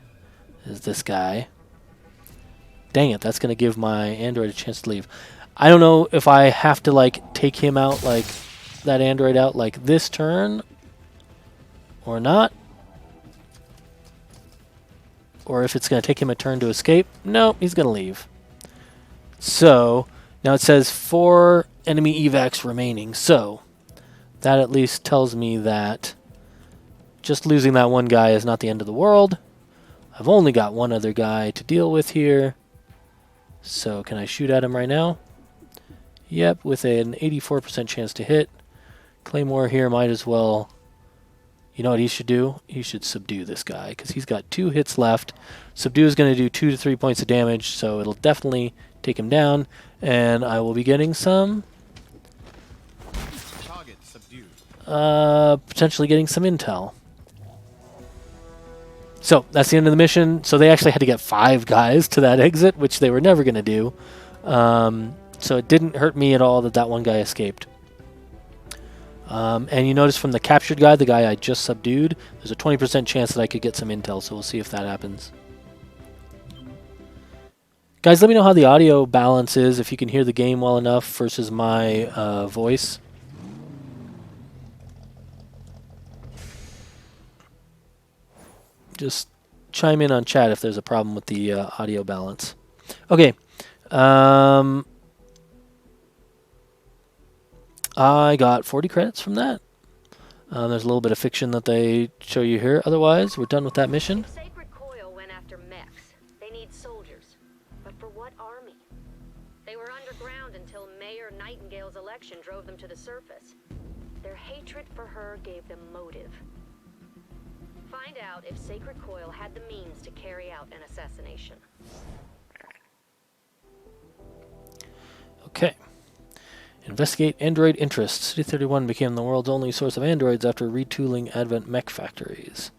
is this guy. Dang it, that's going to give my android a chance to leave. I don't know if I have to, like, take him out, like, that android out, like, this turn. Or not. Or if it's going to take him a turn to escape. No, he's going to leave. So, now it says 4 enemy evacs remaining. So, that at least tells me that just losing that one guy is not the end of the world. I've only got one other guy to deal with here. So can I shoot at him right now? Yep, with an 84% chance to hit. Claymore here might as well... You know what he should do? He should subdue this guy, because he's got 2 hits left. Subdue is going to do 2 to 3 points of damage, so it'll definitely take him down. And I will be getting some... Target subdued. Potentially getting some intel. So, that's the end of the mission. So they actually had to get 5 guys to that exit, which they were never going to do. So it didn't hurt me at all that that one guy escaped. And you notice from the captured guy, the guy I just subdued, there's a 20% chance that I could get some intel, so we'll see if that happens. Guys, let me know how the audio balance is, if you can hear the game well enough versus my voice. Just chime in on chat if there's a problem with the audio balance. Okay. I got 40 credits from that. There's a little bit of fiction that they show you here. Otherwise, we're done with that mission. Sacred Coil went after mechs. They need soldiers. But for what army? They were underground until Mayor Nightingale's election drove them to the surface. Their hatred for her gave them motive. Find out if Sacred Coil had the means to carry out an assassination. Okay. Investigate android interests. City 31 became the world's only source of androids after retooling Advent mech factories.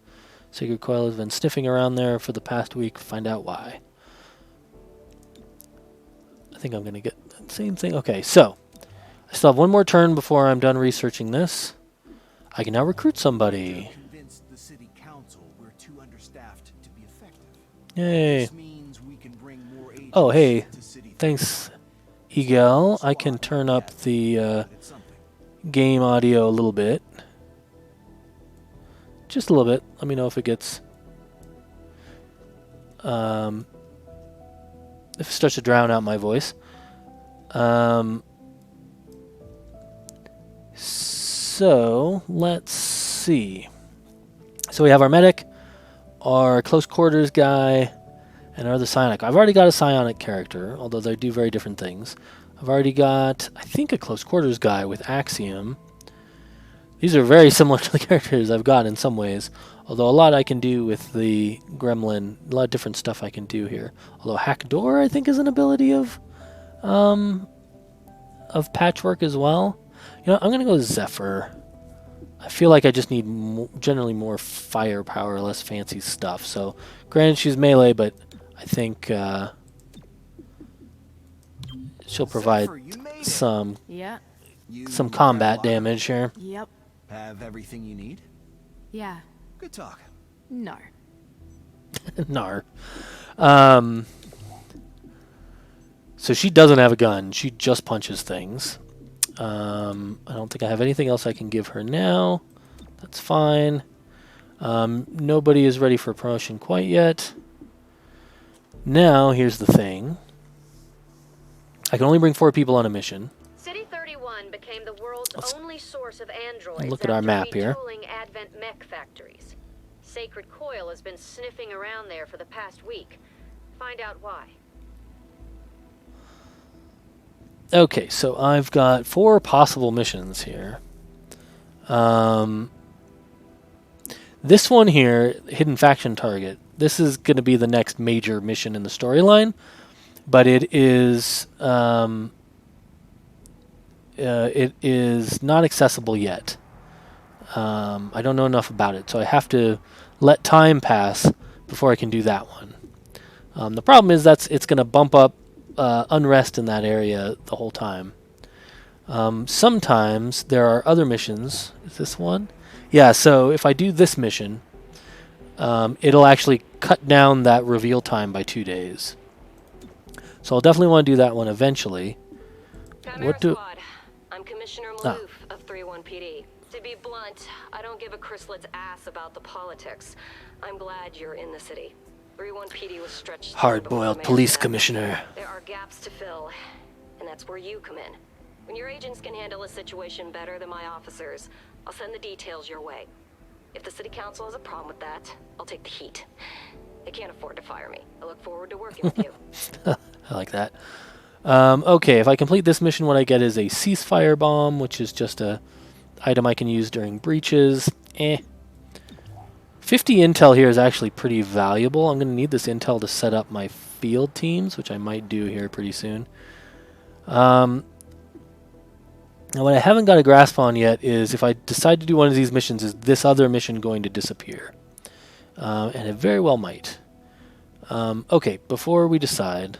Sacred Coil has been sniffing around there for the past week. Find out why. I think I'm going to get that same thing. Okay, so I still have one more turn before I'm done researching this. I can now recruit somebody. Convinced the city council we're too understaffed to be effective. Yay. This means we can bring more agents Oh, hey. to city. Thanks, Egel. I can turn up the It's something. game audio a little bit. Just a little bit. Let me know if it gets... if it starts to drown out my voice. So, let's see. So we have our medic, our close quarters guy, and our other psionic. I've already got a psionic character, although they do very different things. I've already got, I think, a close quarters guy with Axiom. These are very similar to the characters I've got in some ways, although a lot I can do with the Gremlin. A lot of different stuff I can do here. Although Hack Door, I think, is an ability of Patchwork as well. You know, I'm going to go with Zephyr. I feel like I just need generally more firepower, less fancy stuff. So, granted, she's melee, but I think she'll provide Zephyr, you made it. some Yeah. You combat got a lot? damage here. Yep. Have everything you need? Yeah. Good talk. No. Nar. So she doesn't have a gun. She just punches things. I don't think I have anything else I can give her now. That's fine. Nobody is ready for promotion quite yet. Now, here's the thing. I can only bring 4 people on a mission. City 31 became the world's Let's only source of androids look at our after map here. retooling Advent mech factories. Sacred Coil has been sniffing around there for the past week. Find out why. Okay, so I've got 4 possible missions here. This one here, Hidden Faction Target, this is going to be the next major mission in the storyline, but it is not accessible yet. I don't know enough about it, so I have to let time pass before I can do that one. The problem is it's going to bump up unrest in that area the whole time. Sometimes there are other missions. Is this one? Yeah, so if I do this mission, it'll actually cut down that reveal time by 2 days. So I'll definitely want to do that one eventually. Chimera Squad. I'm Commissioner Maloof of 31 PD. To be blunt, I don't give a Chryslet's ass about the politics. I'm glad you're in the city. 31 PD was stretched thin Hard-boiled before police Manhattan. commissioner. There are gaps to fill, and that's where you come in. When your agents can handle a situation better than my officers, I'll send the details your way. If the city council has a problem with that, I'll take the heat. They can't afford to fire me. I look forward to working with you. I like that. Okay, if I complete this mission, what I get is a ceasefire bomb, which is just a item I can use during breaches. 50 intel here is actually pretty valuable. I'm going to need this intel to set up my field teams, which I might do here pretty soon. Now, what I haven't got a grasp on yet is if I decide to do one of these missions, is this other mission going to disappear? And it very well might. Okay, before we decide,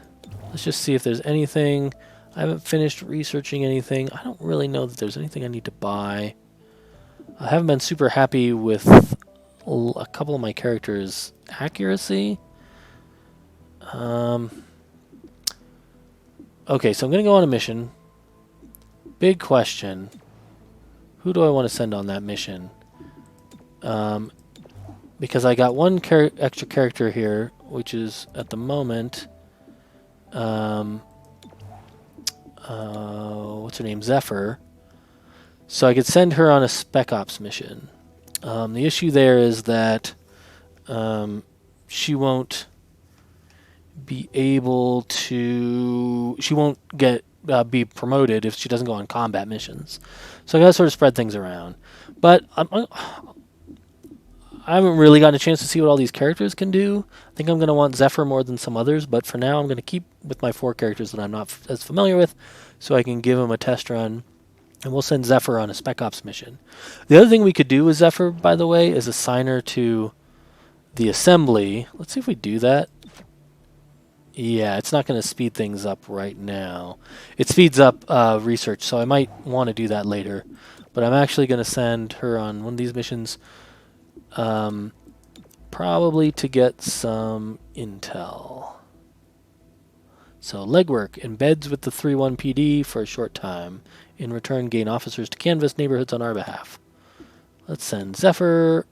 let's just see if there's anything. I haven't finished researching anything. I don't really know that there's anything I need to buy. I haven't been super happy with a couple of my characters' accuracy. Okay, so I'm going to go on a mission. Big question. Who do I want to send on that mission? Because I got one extra character here, which is, at the moment, what's her name? Zephyr. So I could send her on a Spec Ops mission. The issue there is that she won't be able to... She won't get be promoted if she doesn't go on combat missions. So I gotta sort of spread things around. But I haven't really gotten a chance to see what all these characters can do. I think I'm going to want Zephyr more than some others, but for now I'm going to keep with my 4 characters that I'm not as familiar with, so I can give them a test run. And we'll send Zephyr on a Spec Ops mission. The other thing we could do with Zephyr, by the way, is assign her to the assembly. Let's see if we do that. Yeah, it's not going to speed things up right now. It speeds up research, so I might want to do that later. But I'm actually going to send her on one of these missions, probably to get some intel. So legwork, embeds with the 3-1 PD for a short time. In return, gain officers to canvass neighborhoods on our behalf. Let's send Zephyr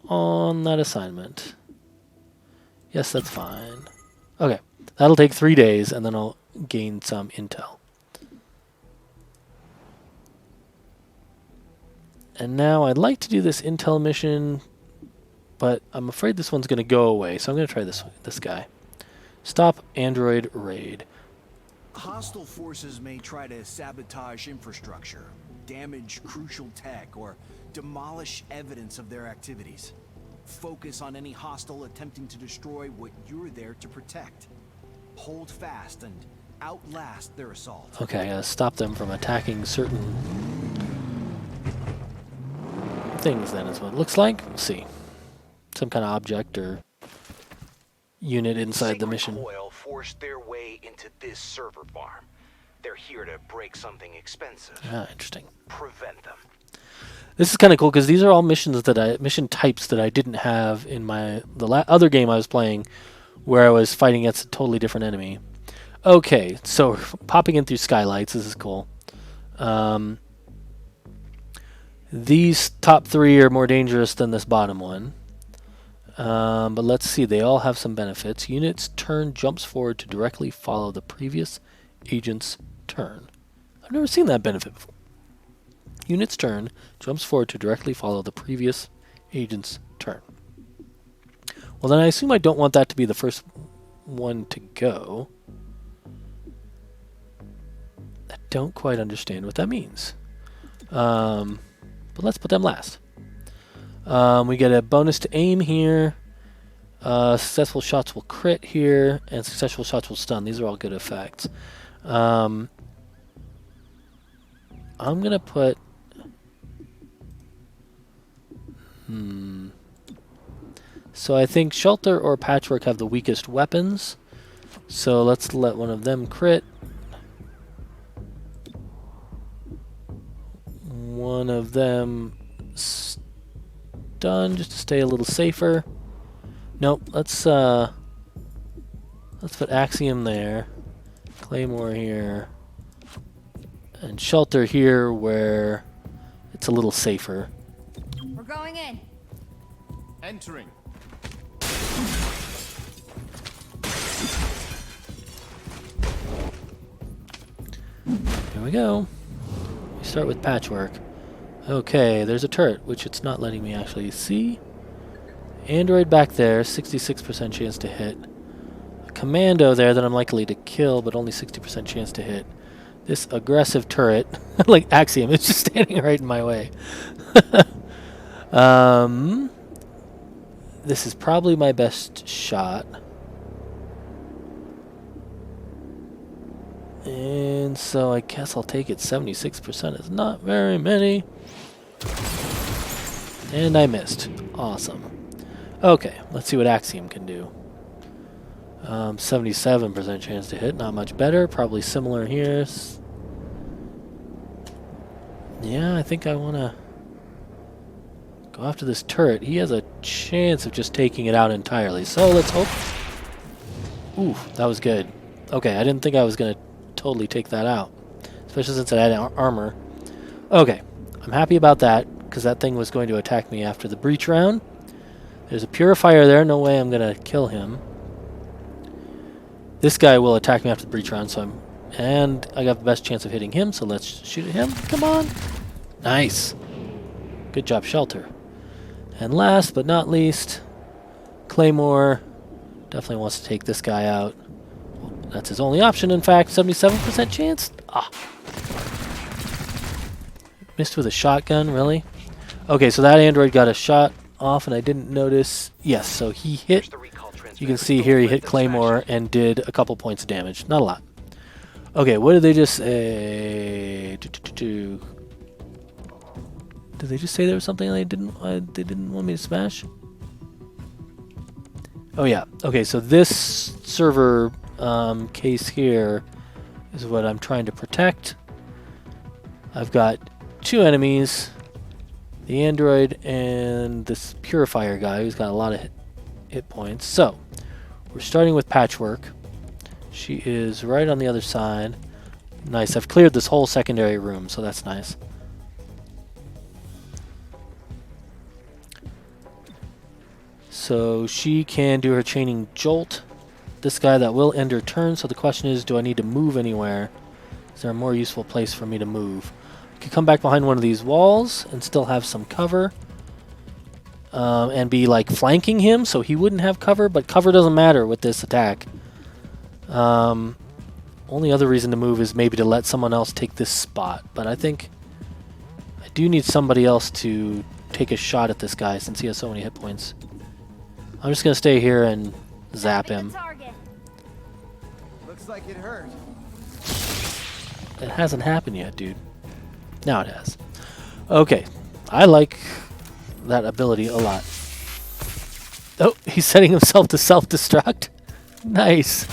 on that assignment. Yes, that's fine. Okay, that'll take 3 days, and then I'll gain some intel. And now I'd like to do this intel mission, but I'm afraid this one's going to go away, so I'm going to try this guy. Stop android raid. Hostile forces may try to sabotage infrastructure, damage crucial tech, or demolish evidence of their activities. Focus on any hostile attempting to destroy what you're there to protect. Hold fast and outlast their assault. Okay, I gotta stop them from attacking certain things then is what it looks like. We'll see. Some kind of object or unit inside the mission. Coil forced their way into this server farm. They're here to break something expensive. Ah, interesting. Prevent them. This is kind of cool because these are all missions mission types that I didn't have in the other game I was playing, where I was fighting against a totally different enemy. Okay, so popping in through skylights. This is cool. These top 3 are more dangerous than this bottom one. But let's see. They all have some benefits. Unit's turn jumps forward to directly follow the previous agent's turn. I've never seen that benefit before. Unit's turn jumps forward to directly follow the previous agent's turn. Well, then I assume I don't want that to be the first one to go. I don't quite understand what that means. But let's put them last. We get a bonus to aim here. Successful shots will crit here, and successful shots will stun. These are all good effects. I'm going to put... So I think Shelter or Patchwork have the weakest weapons. So let's let one of them crit. One of them stun just to stay a little safer. Nope, let's put Axiom there. Claymore here. And Shelter here where it's a little safer. We're going in. Entering. Here we go. We start with Patchwork. Okay, there's a turret, which it's not letting me actually see. Android back there, 66% chance to hit. A commando there that I'm likely to kill, but only 60% chance to hit. This aggressive turret, like Axiom, is just standing right in my way. This is probably my best shot. And so I guess I'll take it. 76% is not very many. And I missed. Awesome. Okay, let's see what Axiom can do. 77% chance to hit, not much better. Probably similar here. Yeah, I think I want to go after this turret. He has a chance of just taking it out entirely. So let's hope. Ooh, that was good. Okay, I didn't think I was going to totally take that out, especially since it had armor. Okay, I'm happy about that because that thing was going to attack me after the breach round. There's a purifier there. No way I'm going to kill him. This guy will attack me after the breach round, and I got the best chance of hitting him, so let's shoot at him. Come on. Nice. Good job, Shelter. And last but not least, Claymore definitely wants to take this guy out. That's his only option, in fact. 77% chance. Ah. Missed with a shotgun, really? Okay, so that android got a shot off, and I didn't notice. Yes, so he hit. You can see here he hit Claymore and did a couple points of damage. Not a lot. Okay, what did they just say? Did they just say there was something they didn't want me to smash? Oh yeah. Okay, so this server case here is what I'm trying to protect. I've got 2 enemies, the android and this purifier guy who's got a lot of hit points. So we're starting with Patchwork. She is right on the other side. Nice. I've cleared this whole secondary room, so that's nice. So she can do her chaining jolt. This guy, that will end her turn, so the question is, do I need to move anywhere? Is there a more useful place for me to move? Could come back behind one of these walls and still have some cover. And be like flanking him so he wouldn't have cover, but cover doesn't matter with this attack. Only other reason to move is maybe to let someone else take this spot, but I think I do need somebody else to take a shot at this guy since he has so many hit points. I'm just going to stay here and zap him. Looks like it hurt. It hasn't happened yet, dude. Now it has. Okay, I like that ability a lot. Oh, he's setting himself to self-destruct. Nice.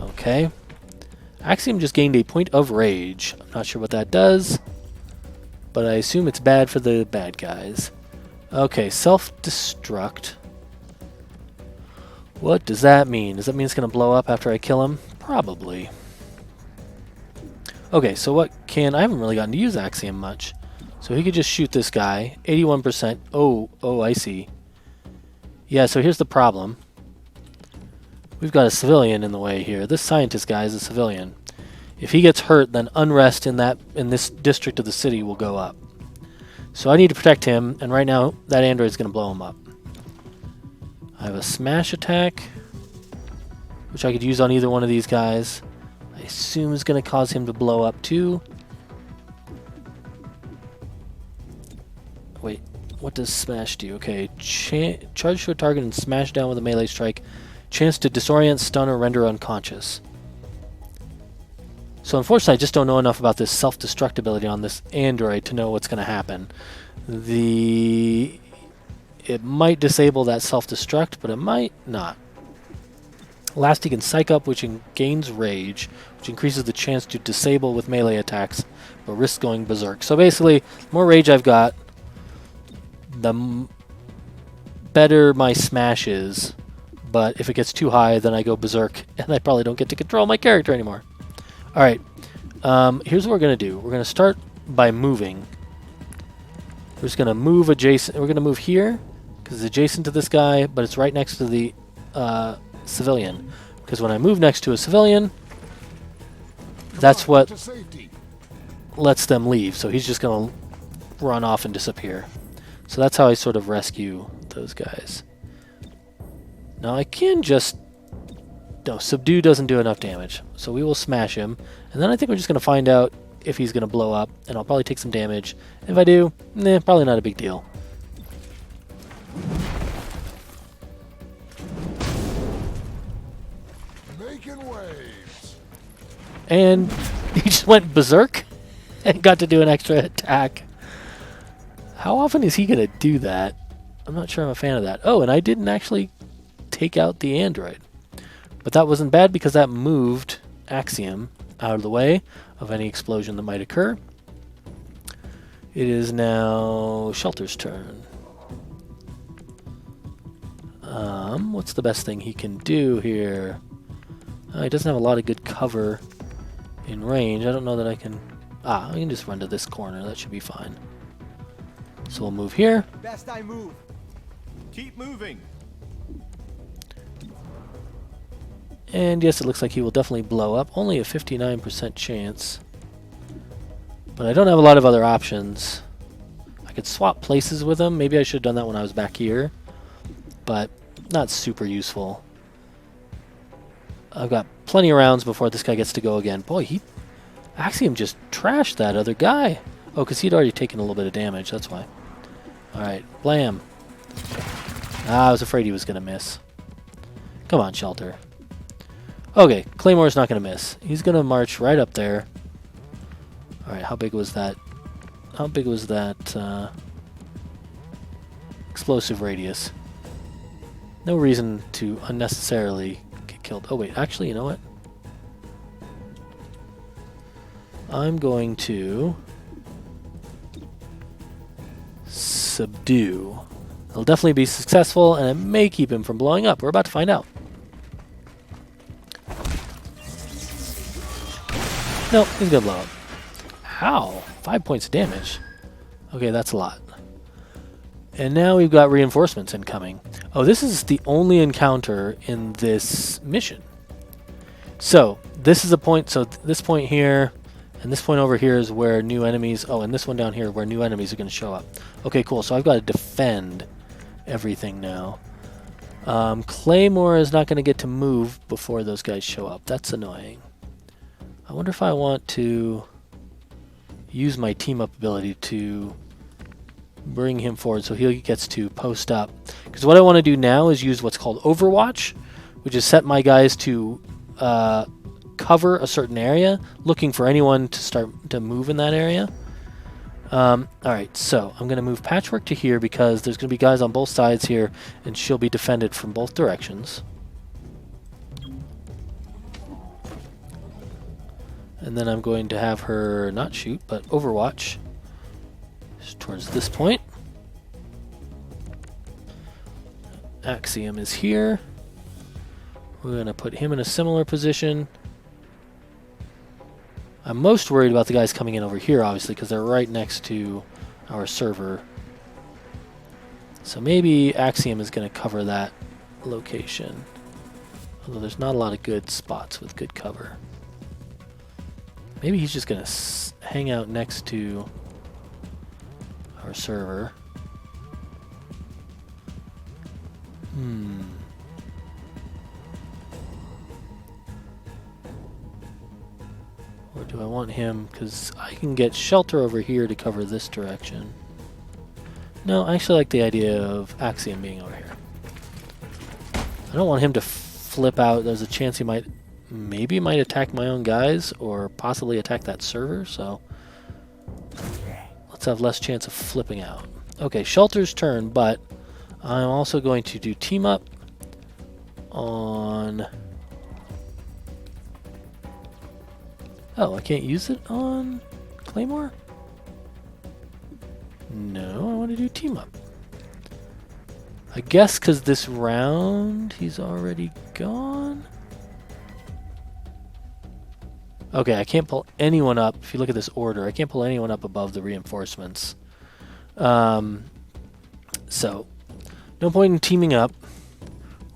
Okay. Axiom just gained a point of rage. I'm not sure what that does, but I assume it's bad for the bad guys. Okay, self-destruct. What does that mean? Does that mean it's going to blow up after I kill him? Probably. Okay, so what can... I haven't really gotten to use Axiom much. So he could just shoot this guy. 81%. Oh, I see. Yeah, so here's the problem. We've got a civilian in the way here. This scientist guy is a civilian. If he gets hurt, then unrest in this district of the city will go up. So I need to protect him, and right now that android's going to blow him up. I have a smash attack, which I could use on either one of these guys. I assume is going to cause him to blow up too. Wait, what does smash do? Okay, charge to a target and smash down with a melee strike. Chance to disorient, stun, or render unconscious. So unfortunately, I just don't know enough about this self-destruct ability on this android to know what's going to happen. It might disable that self-destruct, but it might not. Last, he can psych up, which gains rage, which increases the chance to disable with melee attacks, but risks going berserk. So basically, the more rage I've got, the better my smash is. But if it gets too high, then I go berserk, and I probably don't get to control my character anymore. Alright, here's what we're going to do. We're going to start by moving. We're just going to move adjacent. We're going to move here, because it's adjacent to this guy, but it's right next to the civilian. Because when I move next to a civilian, that's what lets them leave. So he's just going to run off and disappear. So that's how I sort of rescue those guys. Now I can just... No, subdue doesn't do enough damage. So we will smash him. And then I think we're just going to find out if he's going to blow up. And I'll probably take some damage. If I do, probably not a big deal. Making waves. And he just went berserk and got to do an extra attack. How often is he going to do that? I'm not sure I'm a fan of that. Oh, and I didn't actually take out the android. But that wasn't bad because that moved Axiom out of the way of any explosion that might occur. It is now Shelter's turn. What's the best thing he can do here? He doesn't have a lot of good cover in range. I don't know that I can... I can just run to this corner. That should be fine. So we'll move here. Best I move. Keep moving. And yes, it looks like he will definitely blow up. Only a 59% chance. But I don't have a lot of other options. I could swap places with him. Maybe I should have done that when I was back here. But not super useful. I've got plenty of rounds before this guy gets to go again. Boy, Axiom just trashed that other guy. Oh, because he'd already taken a little bit of damage. That's why. Alright, blam. I was afraid he was going to miss. Come on, Shelter. Okay, Claymore's not going to miss. He's going to march right up there. Alright, how big was that? How big was that explosive radius? No reason to unnecessarily get killed. Oh wait, actually, you know what? I'm going to subdue. It'll definitely be successful, and it may keep him from blowing up. We're about to find out. Nope, he's gonna blow up. How? 5 points of damage. Okay, that's a lot. And now we've got reinforcements incoming. Oh, this is the only encounter in this mission. So this is a point. So this point here and this point over here is where new enemies. Oh, and this one down here where new enemies are going to show up. Okay, cool. So I've got to defend everything now. Claymore is not going to get to move before those guys show up. That's annoying. I wonder if I want to use my team up ability to bring him forward so he gets to post up. Because what I want to do now is use what's called Overwatch, which is set my guys to cover a certain area, looking for anyone to start to move in that area. Alright, so I'm going to move Patchwork to here because there's going to be guys on both sides here, and she'll be defended from both directions. And then I'm going to have her not shoot, but Overwatch towards this point. Axiom is here. We're going to put him in a similar position. I'm most worried about the guys coming in over here, obviously, because they're right next to our server. So maybe Axiom is going to cover that location. Although there's not a lot of good spots with good cover. Maybe he's just going to hang out next to our server. Or do I want him? Because I can get Shelter over here to cover this direction. No, I actually like the idea of Axiom being over here. I don't want him to flip out. There's a chance he might... Maybe might attack my own guys, or possibly attack that server, so let's have less chance of flipping out. Okay, Shelter's turn, but I'm also going to do team up on... Oh, I can't use it on Claymore? No, I want to do team up. I guess because this round he's already gone? Okay, I can't pull anyone up. If you look at this order, I can't pull anyone up above the reinforcements. So, no point in teaming up.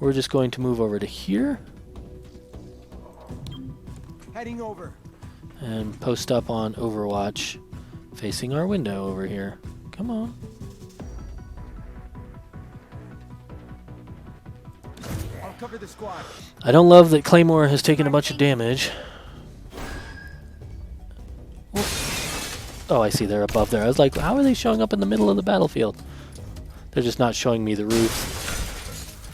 We're just going to move over to here. Heading over. And post up on Overwatch, facing our window over here. Come on. I'll cover the squad. I don't love that Claymore has taken a bunch of damage. Oh, I see, they're above there. I was like, how are they showing up in the middle of the battlefield? They're just not showing me the roof.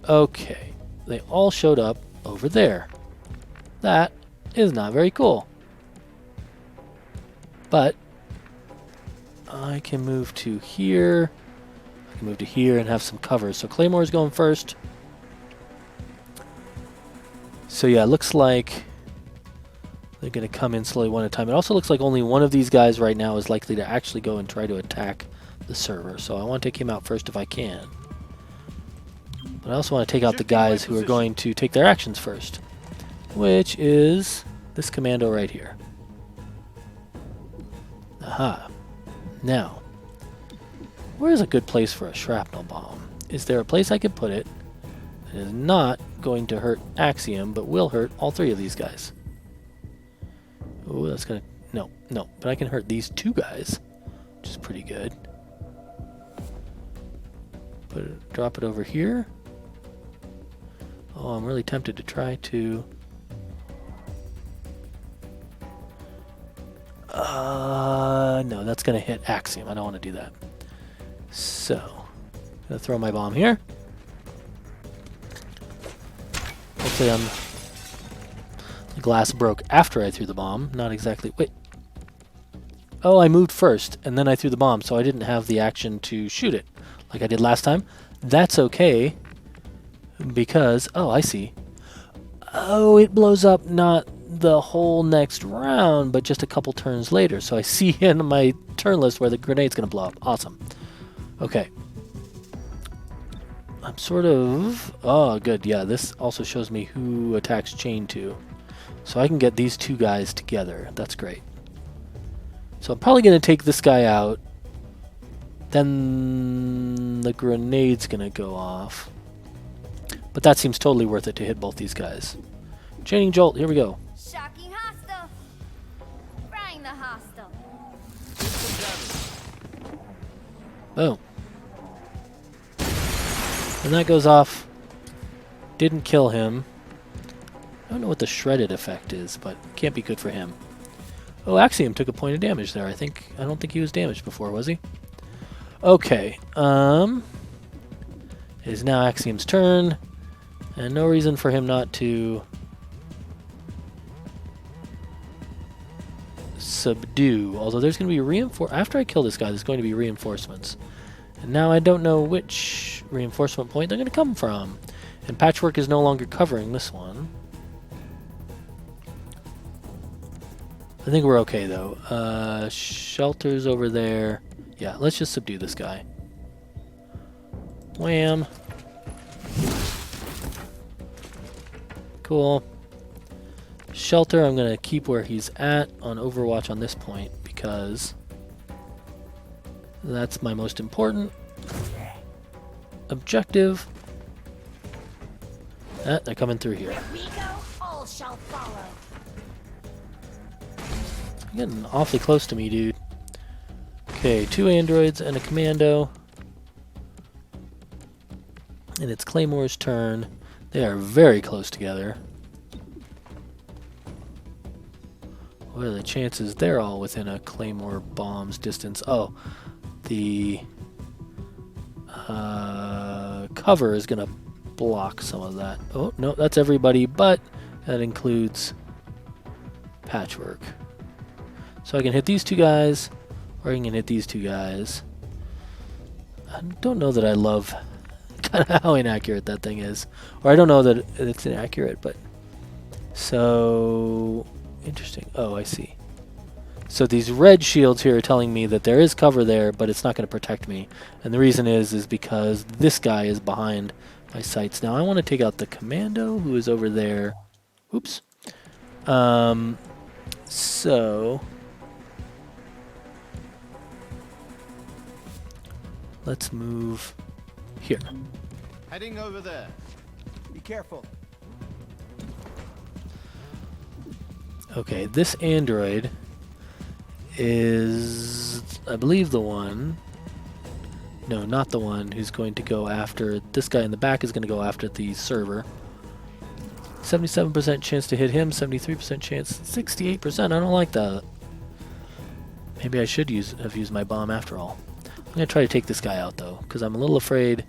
Okay, they all showed up over there. That is not very cool. But I can move to here. I can move to here and have some cover. So Claymore's going first. So yeah, it looks like they're going to come in slowly one at a time. It also looks like only one of these guys right now is likely to actually go and try to attack the server. So I want to take him out first if I can. But I also want to take out the guys who are going to take their actions first, which is this commando right here. Aha. Now, where's a good place for a shrapnel bomb? Is there a place I could put it that is not going to hurt Axiom, but will hurt all three of these guys? Oh, that's gonna... No. But I can hurt these two guys, which is pretty good. Drop it over here. Oh, I'm really tempted to try to... no, that's gonna hit Axiom. I don't want to do that. So, I'm gonna throw my bomb here. Hopefully the glass broke after I threw the bomb. Not exactly... Wait. Oh, I moved first, and then I threw the bomb, so I didn't have the action to shoot it like I did last time. That's okay, because... Oh, I see. Oh, it blows up not the whole next round, but just a couple turns later. So I see in my turn list where the grenade's going to blow up. Awesome. Okay. I'm sort of... Oh, good. Yeah, this also shows me who attacks chain 2. So I can get these two guys together. That's great. So I'm probably going to take this guy out. Then the grenade's going to go off. But that seems totally worth it to hit both these guys. Chaining Jolt, here we go. Shocking hostile. Frying the hostile. Boom. And that goes off. Didn't kill him. I don't know what the shredded effect is, but can't be good for him. Oh, Axiom took a point of damage there. I don't think he was damaged before, was he? Okay. It is now Axiom's turn, and no reason for him not to subdue. Although there's going to be after I kill this guy, there's going to be reinforcements. And now I don't know which reinforcement point they're going to come from. And Patchwork is no longer covering this one. I think we're okay, though. Shelter's over there. Yeah, let's just subdue this guy. Wham. Cool. Shelter, I'm going to keep where he's at on Overwatch on this point, because that's my most important objective. They're coming through here. Where we go, all shall follow. You're getting awfully close to me, dude. Okay, 2 androids and a commando. And it's Claymore's turn. They are very close together. What are the chances they're all within a Claymore bomb's distance? Oh, the cover is going to block some of that. Oh, no, that's everybody, but that includes Patchwork. So I can hit these 2 guys, or I can hit these 2 guys. I don't know that I love kind of how inaccurate that thing is. Or I don't know that it's inaccurate, but... So... Interesting. Oh, I see. So these red shields here are telling me that there is cover there, but it's not going to protect me. And the reason is because this guy is behind my sights. Now I want to take out the commando who is over there. Oops. So... Let's move here. Heading over there. Be careful. Okay, this android is, I believe, the one. No, not the one who's going to go after. This guy in the back is going to go after the server. 77% chance to hit him, 73% chance, 68%. I don't like that. Maybe I should have used my bomb after all. I'm going to try to take this guy out, though, because I'm a little afraid.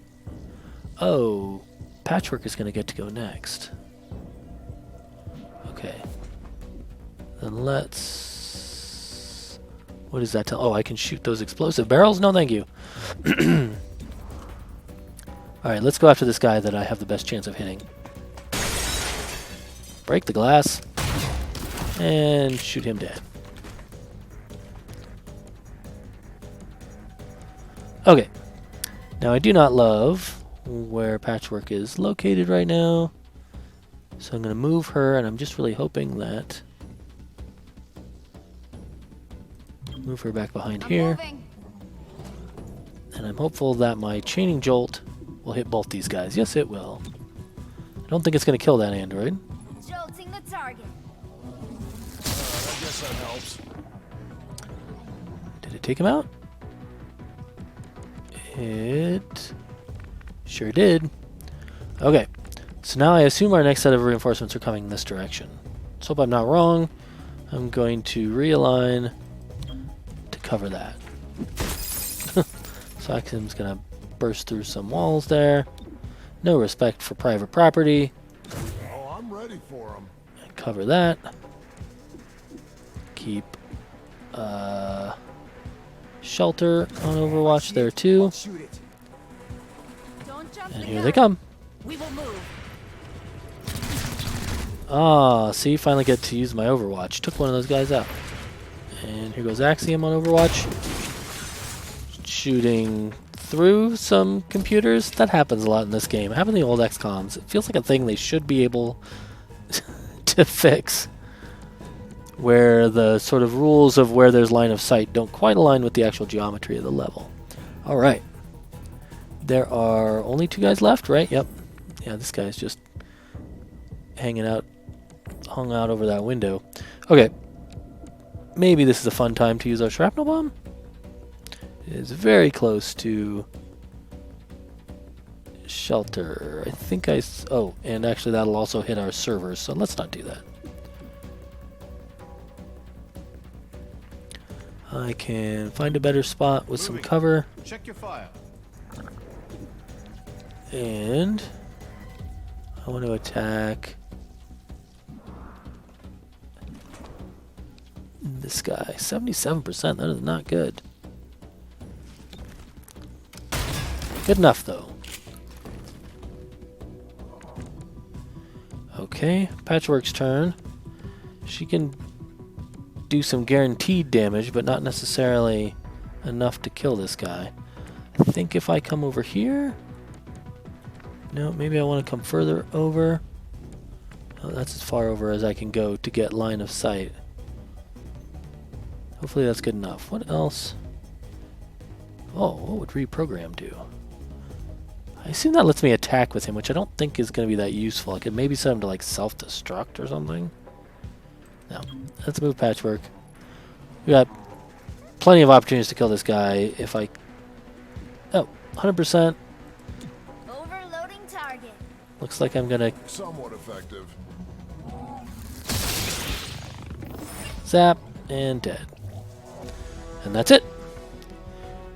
Oh, Patchwork is going to get to go next. Okay. Then let's... What does that tell? Oh, I can shoot those explosive barrels? No, thank you. Alright, let's go after this guy that I have the best chance of hitting. Break the glass. And shoot him dead. Okay. Now, I do not love where Patchwork is located right now. So I'm going to move her, and I'm just really hoping that... Move her back behind here. Moving. And I'm hopeful that my chaining jolt will hit both these guys. Yes, it will. I don't think it's going to kill that android. Jolting the target. I guess that helps. Did it take him out? It sure did. Okay, so now I assume our next set of reinforcements are coming in this direction. Let's hope I'm not wrong. I'm going to realign to cover that. So Axiom's going to burst through some walls there. No respect for private property. Oh, I'm ready for him. And cover that. Keep Shelter on Overwatch there too. Shoot it. Don't jump And the here gun. they come. We will move. Ah, see, finally get to use my Overwatch. Took one of those guys out. And here goes Axiom on Overwatch. Shooting through some computers. That happens a lot in this game. It happened in the old XCOMs. It feels like a thing they should be able to fix. Where the sort of rules of where there's line of sight don't quite align with the actual geometry of the level. Alright. There are only 2 guys left, right? Yep. Yeah, this guy's just hung out over that window. Okay. Maybe this is a fun time to use our shrapnel bomb. It is very close to shelter. I think oh, and actually that'll also hit our servers, so let's not do that. I can find a better spot with some cover. Check your file. And I want to attack this guy. 77%, that is not good. Good enough, though. Okay, Patchwork's turn. She can do some guaranteed damage, but not necessarily enough to kill this guy. I think if I come over here... No, maybe I want to come further over. Oh, that's as far over as I can go to get line of sight. Hopefully that's good enough. What else? Oh, what would reprogram do? I assume that lets me attack with him, which I don't think is going to be that useful. I could maybe set him to like self-destruct or something. No. Let's move Patchwork. We got plenty of opportunities to kill this guy if I... Oh, 100%. Overloading target. Looks like I'm going to Somewhat effective. zap and dead. And that's it.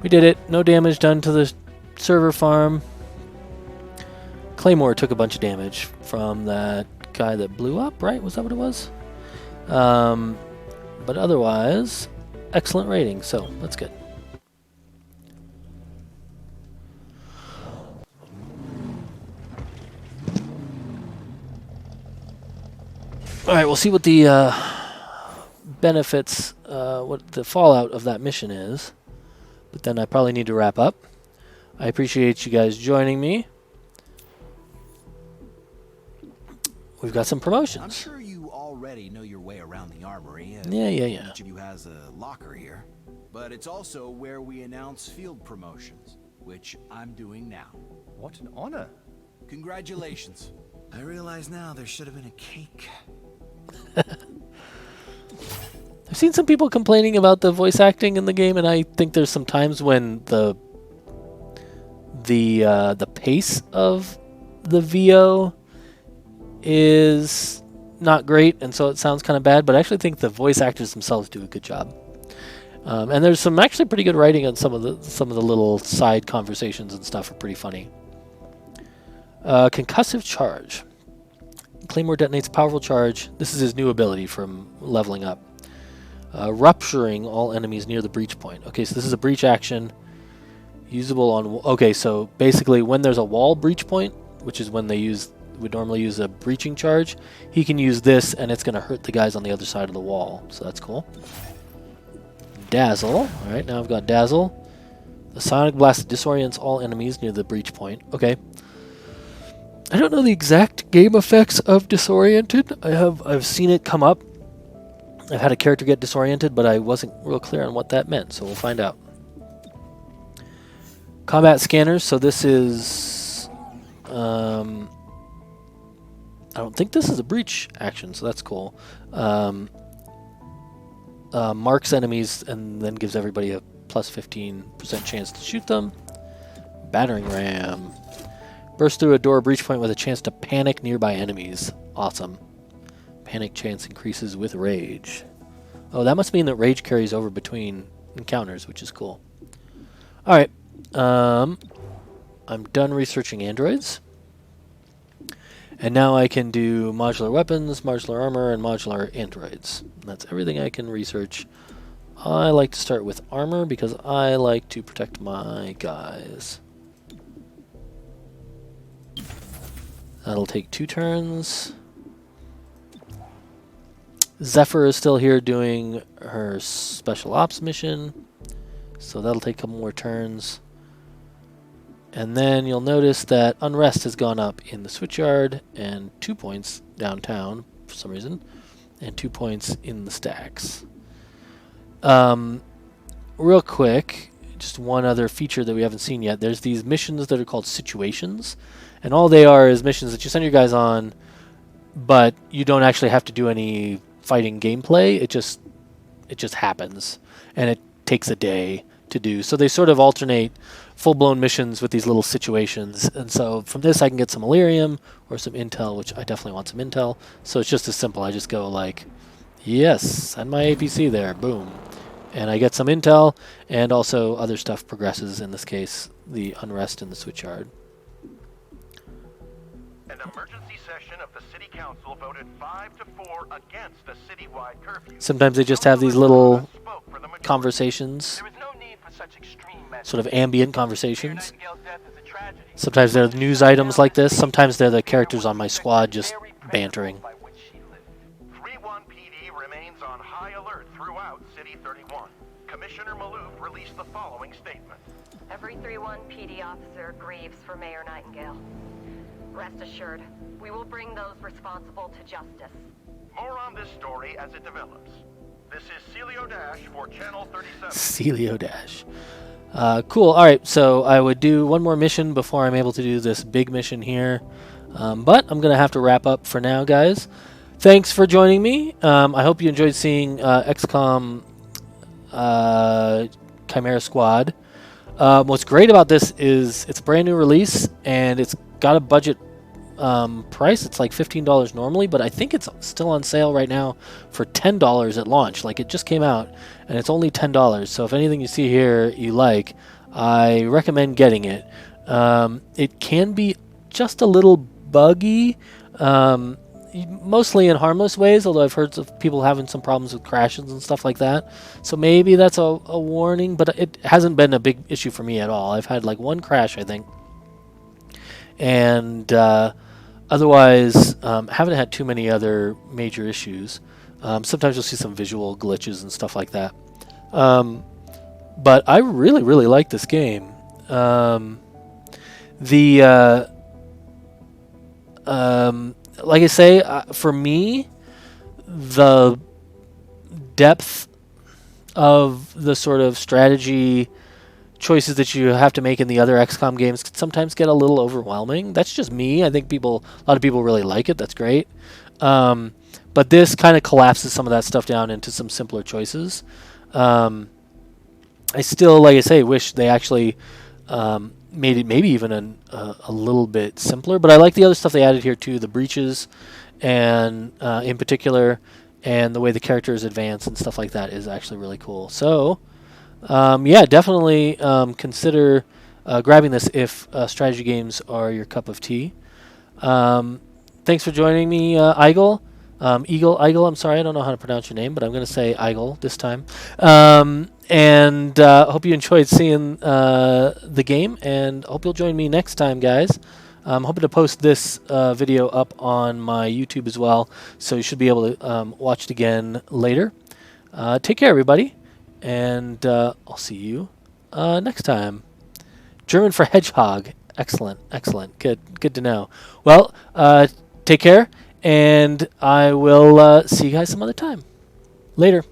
We did it. No damage done to the server farm. Claymore took a bunch of damage from that guy that blew up, right? Was that what it was? But otherwise, excellent rating, so that's good. Alright, we'll see what the benefits, what the fallout of that mission is. But then I probably need to wrap up. I appreciate you guys joining me. We've got some promotions. I'm sure you already know your way around the armory. Yeah. Each of you has a locker here. But it's also where we announce field promotions, which I'm doing now. What an honor. Congratulations. I realize now there should have been a cake. I've seen some people complaining about the voice acting in the game, and I think there's some times when the pace of the VO is not great, and so it sounds kind of bad, but I actually think the voice actors themselves do a good job. And there's some actually pretty good writing on some of the little side conversations and stuff are pretty funny. Concussive charge. Claymore detonates a powerful charge. This is his new ability from leveling up. Rupturing all enemies near the breach point. Okay, so this is a breach action. Usable on... Okay, so basically when there's a wall breach point, which is when they would normally use a breaching charge, he can use this and it's going to hurt the guys on the other side of the wall. So that's cool. Dazzle. Alright, now I've got Dazzle. The Sonic Blast disorients all enemies near the breach point. Okay. I don't know the exact game effects of disoriented. I've seen it come up. I've had a character get disoriented, but I wasn't real clear on what that meant, so we'll find out. Combat scanners. So this is... I don't think this is a breach action, so that's cool. Marks enemies and then gives everybody a plus 15% chance to shoot them. Battering ram. Burst through a door breach point with a chance to panic nearby enemies. Awesome. Panic chance increases with rage. Oh, that must mean that rage carries over between encounters, which is cool. Alright. I'm done researching androids. And now I can do modular weapons, modular armor, and modular androids. That's everything I can research. I like to start with armor because I like to protect my guys. That'll take 2 turns. Zephyr is still here doing her special ops mission, so that'll take a couple more turns. And then you'll notice that Unrest has gone up in the switchyard and 2 points downtown for some reason, and 2 points in the stacks. Real quick, just one other feature that we haven't seen yet. There's these missions that are called situations, and all they are is missions that you send your guys on, but you don't actually have to do any fighting gameplay. It just happens, and it takes a day to do. So they sort of alternate full-blown missions with these little situations, and so from this I can get some Illyrium or some intel, which I definitely want some intel. So it's just as simple. I just go like, yes, send my APC there, boom, and I get some intel, and also other stuff progresses, in this case the unrest in the switchyard. An emergency session of the City Council voted 5-4 against a citywide curfew. Sometimes they just have these little conversations, There is no need for such extreme measures. sort of ambient conversations. Nightingale's death is a tragedy. Sometimes they're news items like this. Sometimes they're the characters on my squad just bantering. By which she lived. 3-1 PD remains on high alert throughout City 31. Commissioner Maloof released the following statement. Every 3-1 PD officer grieves for Mayor Nightingale. Rest assured, we will bring those responsible to justice. More on this story as it develops. This is Celio Dash for Channel 37. Celio Dash. Cool. All right, so I would do one more mission before I'm able to do this big mission here. But I'm going to have to wrap up for now, guys. Thanks for joining me. I hope you enjoyed seeing XCOM Chimera Squad. What's great about this is it's a brand new release, and it's got a budget price. It's like $15 normally, but I think it's still on sale right now for $10 at launch. Like, it just came out and it's only $10. So if anything you see here you like, I recommend getting it. It can be just a little buggy, mostly in harmless ways, although I've heard of people having some problems with crashes and stuff like that. So maybe that's a warning, but it hasn't been a big issue for me at all. I've had like one crash, I think, and otherwise haven't had too many other major issues. Sometimes you'll see some visual glitches and stuff like that, but I really like this game. Like I say, for me, the depth of the sort of strategy choices that you have to make in the other XCOM games can sometimes get a little overwhelming. That's just me. I think a lot of people really like it. That's great. But this kind of collapses some of that stuff down into some simpler choices. I still, like I say, wish they actually made it maybe even a little bit simpler. But I like the other stuff they added here too, the breaches, and in particular, and the way the characters advance and stuff like that is actually really cool. So yeah, definitely consider grabbing this if strategy games are your cup of tea. Thanks for joining me, Eigel. Eigel, I'm sorry, I don't know how to pronounce your name, but I'm going to say Eigel this time. And hope you enjoyed seeing the game, and hope you'll join me next time, guys. I'm hoping to post this video up on my YouTube as well, so you should be able to watch it again later. Take care, everybody, and I'll see you next time. German for hedgehog. Excellent, excellent. Good to know. Well, take care, and I will see you guys some other time. Later.